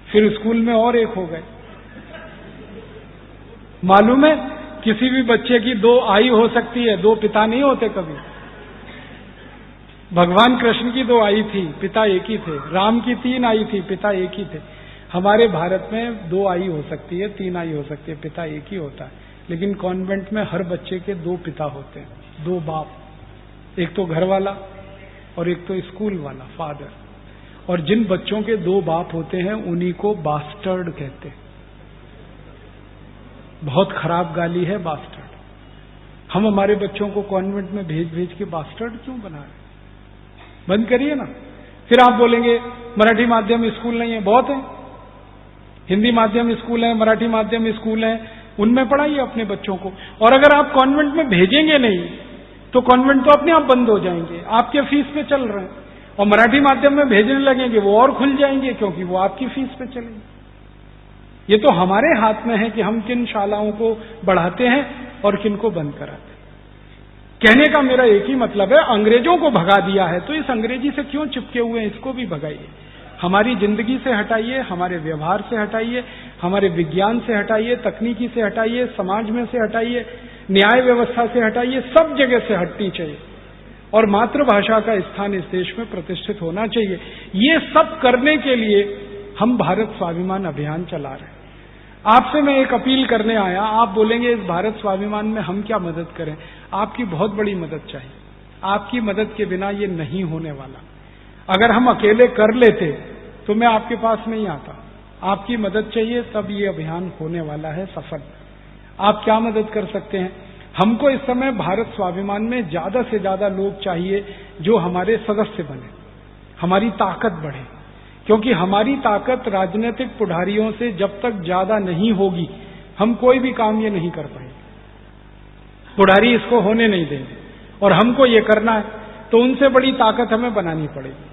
फिर स्कूल में और एक हो गए। मालूम है किसी भी बच्चे की 2 आई हो सकती है, 2 पिता नहीं होते कभी। भगवान कृष्ण की 2 आई थी, पिता एक ही थे। राम की 3 आई थी, पिता एक ही थे। हमारे भारत में 2 आई हो सकती है, 3 आई हो सकती है, पिता एक ही होता है। लेकिन कॉन्वेंट में हर बच्चे के 2 पिता होते हैं, 2 बाप। एक तो घर वाला और एक तो स्कूल वाला, फादर। और जिन बच्चों के 2 बाप होते हैं उन्हीं को बास्टर्ड कहते हैं। बहुत खराब गाली है बास्टर्ड। हम हमारे बच्चों को कॉन्वेंट में भेज भेज के बास्टर्ड क्यों बना रहे? बंद करिए ना। फिर आप बोलेंगे मराठी माध्यम स्कूल नहीं है, बहुत है। हिंदी माध्यम स्कूल है, मराठी माध्यम स्कूल है, उनमें पढ़ाइए अपने बच्चों को। और अगर आप कॉन्वेंट में भेजेंगे नहीं तो कॉन्वेंट तो अपने आप बंद हो जाएंगे, आपके फीस पे चल रहे हैं। और मराठी माध्यम में भेजने लगेंगे वो और खुल जाएंगे, क्योंकि वो आपकी फीस पे चलेंगे। ये तो हमारे हाथ में है कि हम किन शालाओं को बढ़ाते हैं और किन को बंद कराते हैं। कहने का मेरा एक ही मतलब है, अंग्रेजों को भगा दिया है तो इस अंग्रेजी से क्यों चिपके हुए हैं, इसको भी भगाइए। हमारी जिंदगी से हटाइए, हमारे व्यवहार से हटाइए, हमारे विज्ञान से हटाइए, तकनीकी से हटाइए, समाज में से हटाइए, न्याय व्यवस्था से हटाइए, सब जगह से हटनी चाहिए। और मातृभाषा का स्थान इस देश में प्रतिष्ठित होना चाहिए। ये सब करने के लिए हम भारत स्वाभिमान अभियान चला रहे हैं। आपसे मैं एक अपील करने आया। आप बोलेंगे इस भारत स्वाभिमान में हम क्या मदद करें? आपकी बहुत बड़ी मदद चाहिए। आपकी मदद के बिना ये नहीं होने वाला। अगर हम अकेले कर लेते तो मैं आपके पास नहीं आता। आपकी मदद चाहिए, तब ये अभियान होने वाला है सफल। आप क्या मदद कर सकते हैं? हमको इस समय भारत स्वाभिमान में ज्यादा से ज्यादा लोग चाहिए जो हमारे सदस्य बने, हमारी ताकत बढ़े। क्योंकि हमारी ताकत राजनीतिक पुढ़ारियों से जब तक ज्यादा नहीं होगी, हम कोई भी काम ये नहीं कर पाएंगे। पुढ़ारी इसको होने नहीं देंगे और हमको ये करना है, तो उनसे बड़ी ताकत हमें बनानी पड़ेगी।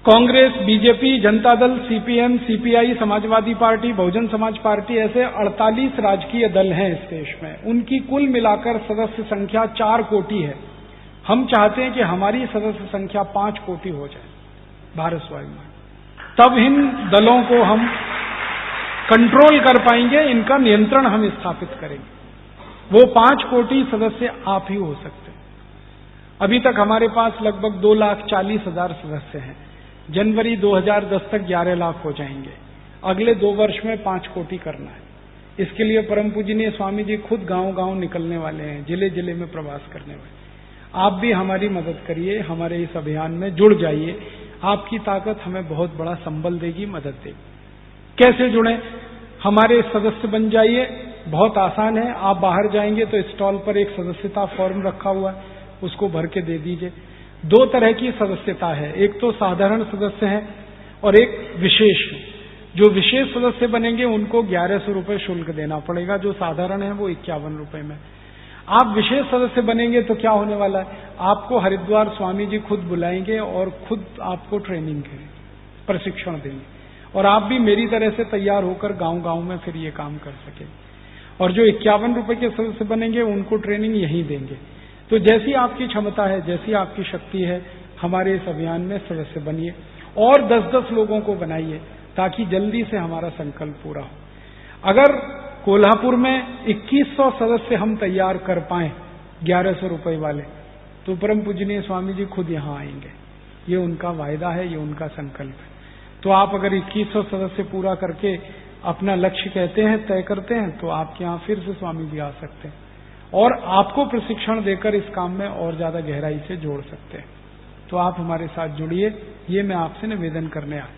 Congress, BJP, Janata Dal, CPM, CPI, Samajwadi party, Bahujan Samaj party, ऐसे 48 राजकीय दल हैं इस देश में। उनकी कुल मिलाकर सदस्य संख्या 4 कोटि है। हम चाहते हैं कि हमारी सदस्य संख्या 5 कोटि हो जाए भारत स्वाभिमान। तब इन दलों को हम कंट्रोल कर पाएंगे, इनका नियंत्रण हम स्थापित करेंगे। वो 5 कोटि सदस्य आप ही हो सकते हैं। अभी तक हमारे पास लगभग 2,40,000 सदस्य हैं। जनवरी 2010 तक 11 लाख हो जाएंगे। अगले 2 वर्ष में 5 कोटि करना है। इसके लिए परम पूजनीय स्वामी जी खुद गांव-गांव निकलने वाले हैं, जिले जिले में प्रवास करने वाले। आप भी हमारी मदद करिए, हमारे इस अभियान में जुड़ जाइए। आपकी ताकत हमें बहुत बड़ा संबल देगी, मदद देगी। कैसे जुड़े? हमारे सदस्य बन जाइए, बहुत आसान है। आप बाहर जाएंगे तो स्टॉल पर एक सदस्यता फॉर्म रखा हुआ है, उसको भर के दे दीजिए। 2 तरह की सदस्यता है, एक तो साधारण सदस्य है और एक विशेष। जो विशेष सदस्य बनेंगे उनको 1100 रुपये शुल्क देना पड़ेगा, जो साधारण है वो 51 रुपये में। आप विशेष सदस्य बनेंगे तो क्या होने वाला है, आपको हरिद्वार स्वामी जी खुद बुलाएंगे और खुद आपको ट्रेनिंग करेंगे, प्रशिक्षण देंगे, और आप भी मेरी तरह से तैयार होकर गांव-गांव में फिर ये काम कर सकें। और जो 51 रुपये के सदस्य बनेंगे उनको ट्रेनिंग यहीं देंगे। तो जैसी आपकी क्षमता है, जैसी आपकी शक्ति है, हमारे इस अभियान में सदस्य बनिए और 10-10 लोगों को बनाइए, ताकि जल्दी से हमारा संकल्प पूरा हो। अगर कोल्हापुर में 2100 सदस्य हम तैयार कर पाए 1100 रुपये वाले, तो परम पूजनीय स्वामी जी खुद यहां आएंगे। ये उनका वायदा है, ये उनका संकल्प है। तो आप अगर 2100 सदस्य पूरा करके अपना लक्ष्य कहते हैं, तय करते हैं, तो आपके यहां फिर से स्वामी जी आ सकते हैं और आपको प्रशिक्षण देकर इस काम में और ज्यादा गहराई से जोड़ सकते हैं। तो आप हमारे साथ जुड़िए, ये मैं आपसे निवेदन करने आया।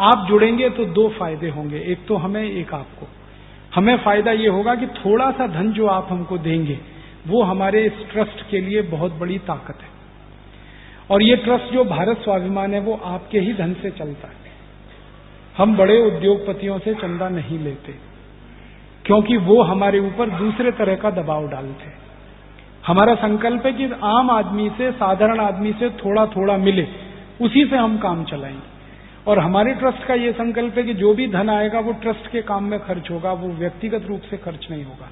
आप जुड़ेंगे तो 2 फायदे होंगे, एक तो हमें, एक आपको। हमें फायदा ये होगा कि थोड़ा सा धन जो आप हमको देंगे वो हमारे इस ट्रस्ट के लिए बहुत बड़ी ताकत है। और ये ट्रस्ट जो भारत स्वाभिमान है वो आपके ही धन से चलता है। हम बड़े उद्योगपतियों से चंदा नहीं लेते, क्योंकि वो हमारे ऊपर दूसरे तरह का दबाव डालते हैं। हमारा संकल्प है कि आम आदमी से, साधारण आदमी से थोड़ा थोड़ा मिले, उसी से हम काम चलाएंगे। और हमारे ट्रस्ट का ये संकल्प है कि जो भी धन आएगा वो ट्रस्ट के काम में खर्च होगा, वो व्यक्तिगत रूप से खर्च नहीं होगा।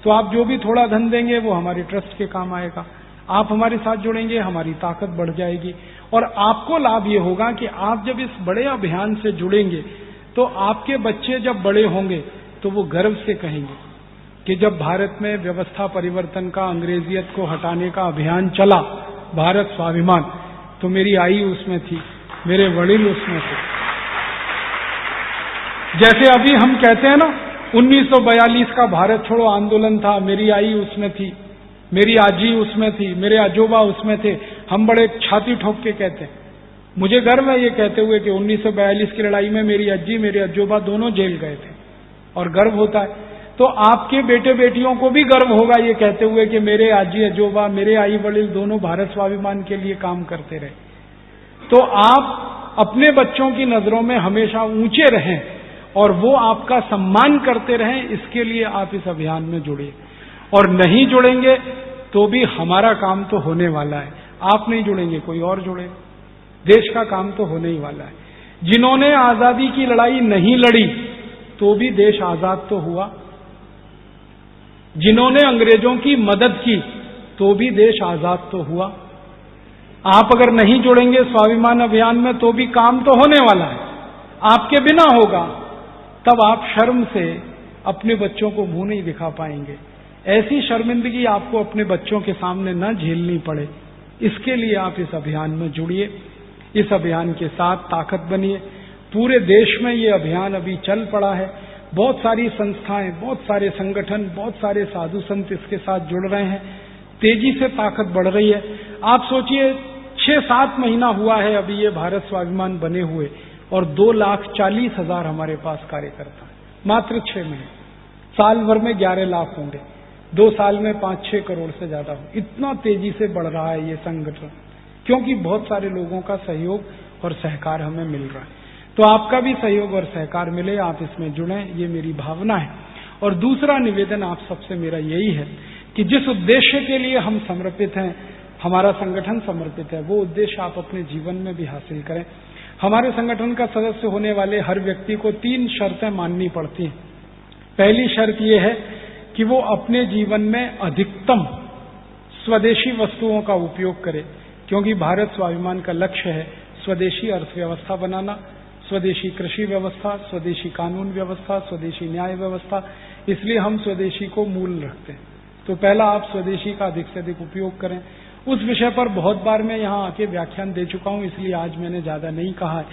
तो आप जो भी थोड़ा धन देंगे वो हमारे ट्रस्ट के काम आएगा। आप हमारे साथ जुड़ेंगे, हमारी ताकत बढ़ जाएगी। और आपको लाभ ये होगा कि आप जब इस बड़े अभियान से जुड़ेंगे तो आपके बच्चे जब बड़े होंगे तो वो गर्व से कहेंगे कि जब भारत में व्यवस्था परिवर्तन का, अंग्रेजियत को हटाने का अभियान चला, भारत स्वाभिमान, तो मेरी आई उसमें थी, मेरे वडील उसमें थे। जैसे अभी हम कहते हैं ना 1942 का भारत छोड़ो आंदोलन था, मेरी आई उसमें थी, मेरी आजी उसमें थी, मेरे अजोबा उसमें थे। हम बड़े छाती ठोक के कहते हैं। मुझे गर्व है ये कहते हुए कि 1942 की लड़ाई में मेरी अज्जी, मेरे अजोबा दोनों जेल गए थे, और गर्व होता है। तो आपके बेटे बेटियों को भी गर्व होगा ये कहते हुए कि मेरे आजी अजोबा, मेरे आई वडील दोनों भारत स्वाभिमान के लिए काम करते रहे। तो आप अपने बच्चों की नजरों में हमेशा ऊंचे रहें और वो आपका सम्मान करते रहें, इसके लिए आप इस अभियान में जुड़िए। और नहीं जुड़ेंगे तो भी हमारा काम तो होने वाला है। आप नहीं जुड़ेंगे, कोई और जुड़े, देश का काम तो होने ही वाला है। जिन्होंने आजादी की लड़ाई नहीं लड़ी तो भी देश आजाद तो हुआ, जिन्होंने अंग्रेजों की मदद की तो भी देश आजाद तो हुआ। आप अगर नहीं जुड़ेंगे स्वाभिमान अभियान में तो भी काम तो होने वाला है, आपके बिना होगा। तब आप शर्म से अपने बच्चों को मुंह नहीं दिखा पाएंगे। ऐसी शर्मिंदगी आपको अपने बच्चों के सामने न झेलनी पड़े, इसके लिए आप इस अभियान में जुड़िए, इस अभियान के साथ ताकत बनिए। पूरे देश में ये अभियान अभी चल पड़ा है, बहुत सारी संस्थाएं, बहुत सारे संगठन, बहुत सारे साधु संत इसके साथ जुड़ रहे हैं, तेजी से ताकत बढ़ रही है। आप सोचिए 6-7 महीना हुआ है अभी ये भारत स्वाभिमान बने हुए, और 2,40,000 हमारे पास कार्यकर्ता, मात्र 6 महीने। साल भर में 11 लाख होंगे, 2 साल में 5-6 करोड़ से ज्यादा हो। इतना तेजी से बढ़ रहा है ये संगठन, क्योंकि बहुत सारे लोगों का सहयोग और सहकार हमें मिल रहा है। तो आपका भी सहयोग और सहकार मिले, आप इसमें जुड़ें, ये मेरी भावना है। और दूसरा निवेदन आप सबसे मेरा यही है कि जिस उद्देश्य के लिए हम समर्पित हैं, हमारा संगठन समर्पित है, वो उद्देश्य आप अपने जीवन में भी हासिल करें। हमारे संगठन का सदस्य होने वाले हर व्यक्ति को 3 शर्तें माननी पड़ती हैं। पहली शर्त यह है कि वो अपने जीवन में अधिकतम स्वदेशी वस्तुओं का उपयोग करे, क्योंकि भारत स्वाभिमान का लक्ष्य है स्वदेशी अर्थव्यवस्था बनाना, स्वदेशी कृषि व्यवस्था, स्वदेशी कानून व्यवस्था, स्वदेशी न्याय व्यवस्था। इसलिए हम स्वदेशी को मूल रखते हैं। तो पहला, आप स्वदेशी का अधिक से अधिक उपयोग करें। उस विषय पर बहुत बार मैं यहाँ आके व्याख्यान दे चुका हूँ, इसलिए आज मैंने ज्यादा नहीं कहा है।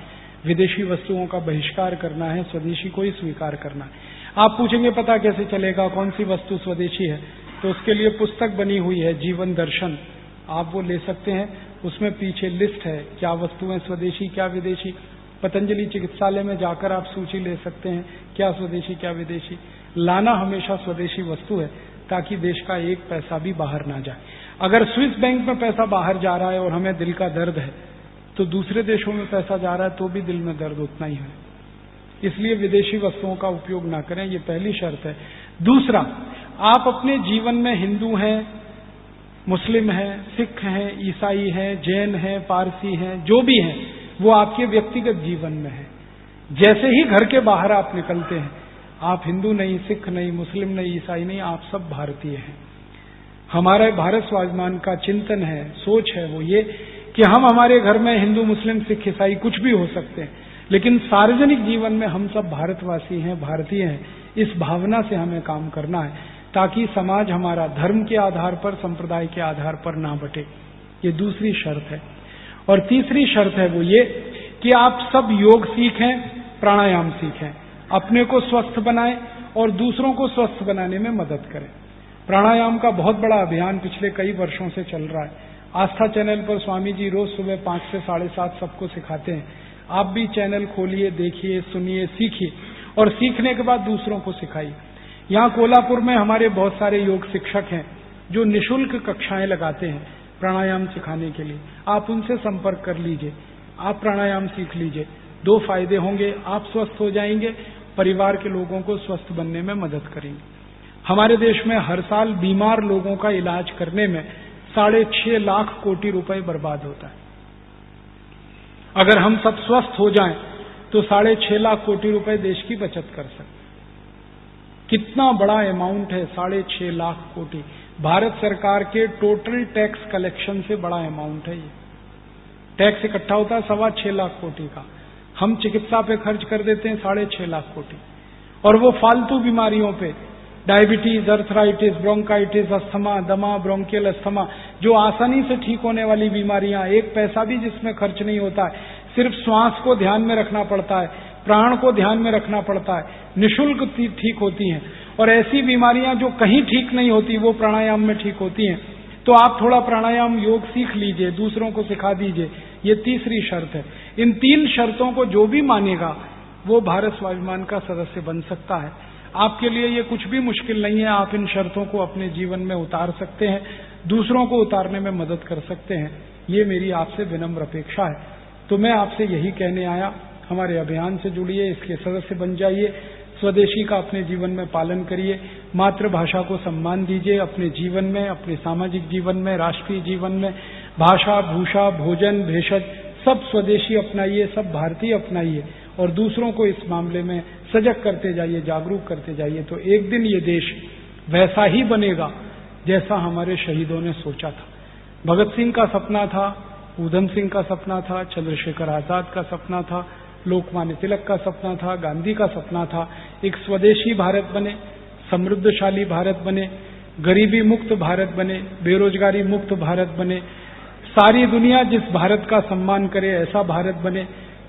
विदेशी वस्तुओं का बहिष्कार करना है, स्वदेशी को ही स्वीकार करना है। आप पूछेंगे पता कैसे चलेगा कौन सी वस्तु स्वदेशी है? तो उसके लिए पुस्तक बनी हुई है, जीवन दर्शन, आप वो ले सकते हैं। उसमें पीछे लिस्ट है, क्या वस्तुएं स्वदेशी क्या विदेशी। पतंजलि चिकित्सालय में जाकर आप सूची ले सकते हैं, क्या स्वदेशी क्या विदेशी। लाना हमेशा स्वदेशी वस्तु है, ताकि देश का एक पैसा भी बाहर ना जाए। अगर स्विस बैंक में पैसा बाहर जा रहा है और हमें दिल का दर्द है, तो दूसरे देशों में पैसा जा रहा है तो भी दिल में दर्द उतना ही है। इसलिए विदेशी वस्तुओं का उपयोग ना करें, ये पहली शर्त है। दूसरा, आप अपने जीवन में हिंदू हैं, मुस्लिम हैं, सिख हैं, ईसाई हैं, जैन हैं, पारसी हैं, जो भी हैं, वो आपके व्यक्तिगत जीवन में है। जैसे ही घर के बाहर आप निकलते हैं, आप हिंदू नहीं, सिख नहीं, मुस्लिम नहीं, ईसाई नहीं, आप सब भारतीय हैं। हमारे भारत स्वाभिमान का चिंतन है, सोच है वो ये कि हम हमारे घर में हिंदू, मुस्लिम, सिख, ईसाई कुछ भी हो सकते हैं, लेकिन सार्वजनिक जीवन में हम सब भारतवासी हैं, भारतीय हैं। इस भावना से हमें काम करना है, ताकि समाज हमारा धर्म के आधार पर, संप्रदाय के आधार पर ना बटे। ये दूसरी शर्त है। और तीसरी शर्त है वो ये कि आप सब योग सीखें, प्राणायाम सीखें, अपने को स्वस्थ बनाएं और दूसरों को स्वस्थ बनाने में मदद करें। प्राणायाम का बहुत बड़ा अभियान पिछले कई वर्षों से चल रहा है। आस्था चैनल पर स्वामी जी रोज सुबह 5 से 7:30 सबको सिखाते हैं। आप भी चैनल खोलिए, देखिए, सुनिए, सीखिए और सीखने के बाद दूसरों को सिखाइए। यहाँ कोल्हापुर में हमारे बहुत सारे योग शिक्षक हैं जो निःशुल्क कक्षाएं लगाते हैं प्राणायाम सिखाने के लिए। आप उनसे संपर्क कर लीजिए, आप प्राणायाम सीख लीजिए। 2 फायदे होंगे, आप स्वस्थ हो जाएंगे, परिवार के लोगों को स्वस्थ बनने में मदद करेंगे। हमारे देश में हर साल बीमार लोगों का इलाज करने में 6.5 लाख कोटि रुपए बर्बाद होता है। अगर हम सब स्वस्थ हो जाएं तो 6.5 लाख कोटि रुपए देश की बचत कर सकते। कितना बड़ा अमाउंट है 6.5 लाख कोटि। भारत सरकार के टोटल टैक्स कलेक्शन से बड़ा अमाउंट है ये। टैक्स इकट्ठा होता है 6.25 लाख कोटि का, हम चिकित्सा पे खर्च कर देते हैं 6.5 लाख कोटि, और वो फालतू बीमारियों पे, डायबिटीज, अर्थराइटिस, ब्रोंकाइटिस, अस्थमा, दमा, ब्रोंकियल अस्थमा, जो आसानी से ठीक होने वाली बीमारियां, एक पैसा भी जिसमें खर्च नहीं होता है, सिर्फ श्वास को ध्यान में रखना पड़ता है, प्राण को ध्यान में रखना पड़ता है, निःशुल्क ठीक होती हैं। और ऐसी बीमारियां जो कहीं ठीक नहीं होती वो प्राणायाम में ठीक होती हैं। तो आप थोड़ा प्राणायाम योग सीख लीजिए, दूसरों को सिखा दीजिए, ये तीसरी शर्त है। इन 3 शर्तों को जो भी मानेगा वो भारत स्वाभिमान का सदस्य बन सकता है। आपके लिए ये कुछ भी मुश्किल नहीं है, आप इन शर्तों को अपने जीवन में उतार सकते हैं, दूसरों को उतारने में मदद कर सकते हैं। ये मेरी आपसे विनम्र अपेक्षा है। तो मैं आपसे यही कहने आया, हमारे अभियान से जुड़िए, इसके सदस्य बन जाइए, स्वदेशी का अपने जीवन में पालन करिए, मातृभाषा को सम्मान दीजिए अपने जीवन में, अपने सामाजिक जीवन में, राष्ट्रीय जीवन में। भाषा, भूषा, भोजन, भेषज सब स्वदेशी अपनाइए, सब भारतीय अपनाइए, और दूसरों को इस मामले में सजग करते जाइए, जागरूक करते जाइए। तो एक दिन ये देश वैसा ही बनेगा जैसा हमारे शहीदों ने सोचा था। भगत सिंह का सपना था, ऊधम सिंह का सपना था, चंद्रशेखर आजाद का सपना था, लोकमान्य तिलक का सपना था, गांधी का सपना था। एक स्वदेशी भारत बने, समृद्धशाली भारत बने, गरीबी मुक्त भारत बने, बेरोजगारी मुक्त भारत बने, सारी दुनिया जिस भारत का सम्मान करे ऐसा भारत बने,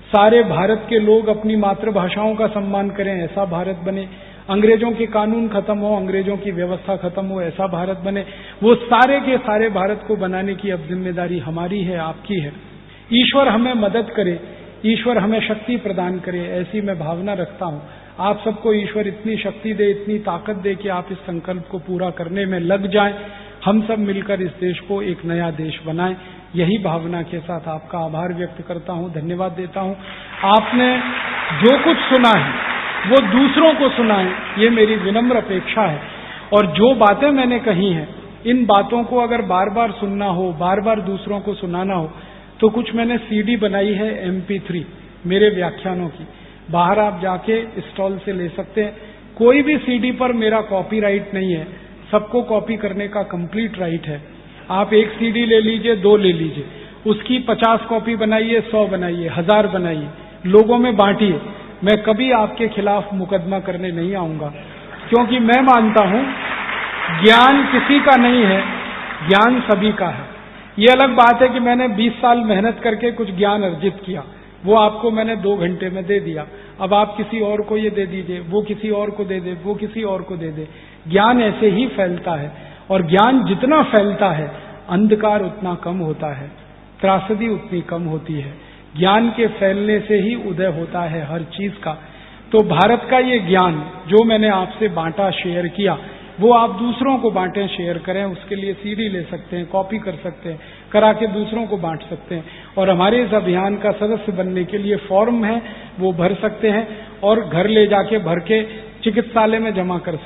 सारे भारत के लोग अपनी मातृभाषाओं का सम्मान करें ऐसा भारत बने, अंग्रेजों के कानून खत्म हो, अंग्रेजों की व्यवस्था खत्म हो, ऐसा भारत बने। वो सारे के सारे भारत को बनाने की अब जिम्मेदारी हमारी है, आपकी है। ईश्वर हमें मदद करे, ईश्वर हमें शक्ति प्रदान करे, ऐसी मैं भावना रखता हूं। आप सबको ईश्वर इतनी शक्ति दे, इतनी ताकत दे कि आप इस संकल्प को पूरा करने में लग जाएं। हम सब मिलकर इस देश को एक नया देश बनाएं। यही भावना के साथ आपका आभार व्यक्त करता हूं, धन्यवाद देता हूं। आपने जो कुछ सुना है वो दूसरों को सुनाएं, ये मेरी विनम्र अपेक्षा है। और जो बातें मैंने कही हैं, इन बातों को अगर बार बार सुनना हो, बार बार दूसरों को सुनाना हो, तो कुछ मैंने CD बनाई है MP3 मेरे व्याख्यानों की, बाहर आप जाके स्टॉल से ले सकते हैं। कोई भी CD पर मेरा कॉपीराइट नहीं है, सबको कॉपी करने का कंप्लीट राइट है। आप एक CD ले लीजिए, 2 ले लीजिए, उसकी 50 कॉपी बनाइए, 100 बनाइए, 1000 बनाइए, लोगों में बांटिए। मैं कभी आपके खिलाफ मुकदमा करने नहीं आऊंगा, क्योंकि मैं मानता हूं ज्ञान किसी का नहीं है, ज्ञान सभी का है। ये अलग बात है कि मैंने 20 साल मेहनत करके कुछ ज्ञान अर्जित किया, वो आपको मैंने 2 घंटे में दे दिया। अब आप किसी और को ये दे दीजिए, वो किसी और को दे दे, वो किसी और को दे दे। ज्ञान ऐसे ही फैलता है, और ज्ञान जितना फैलता है अंधकार उतना कम होता है, त्रासदी उतनी कम होती है। ज्ञान के फैलने से ही उदय होता है हर चीज का। तो भारत का ये ज्ञान जो मैंने आपसे बांटा, शेयर किया, वो आप दूसरों को बांटें, शेयर करें। उसके लिए CD ले सकते हैं, कॉपी कर सकते हैं, करा के दूसरों को बांट सकते हैं। और हमारे इस अभियान का सदस्य बनने के लिए फॉर्म है, वो भर सकते हैं, और घर ले जाके भर के चिकित्सालय में जमा कर सकते हैं।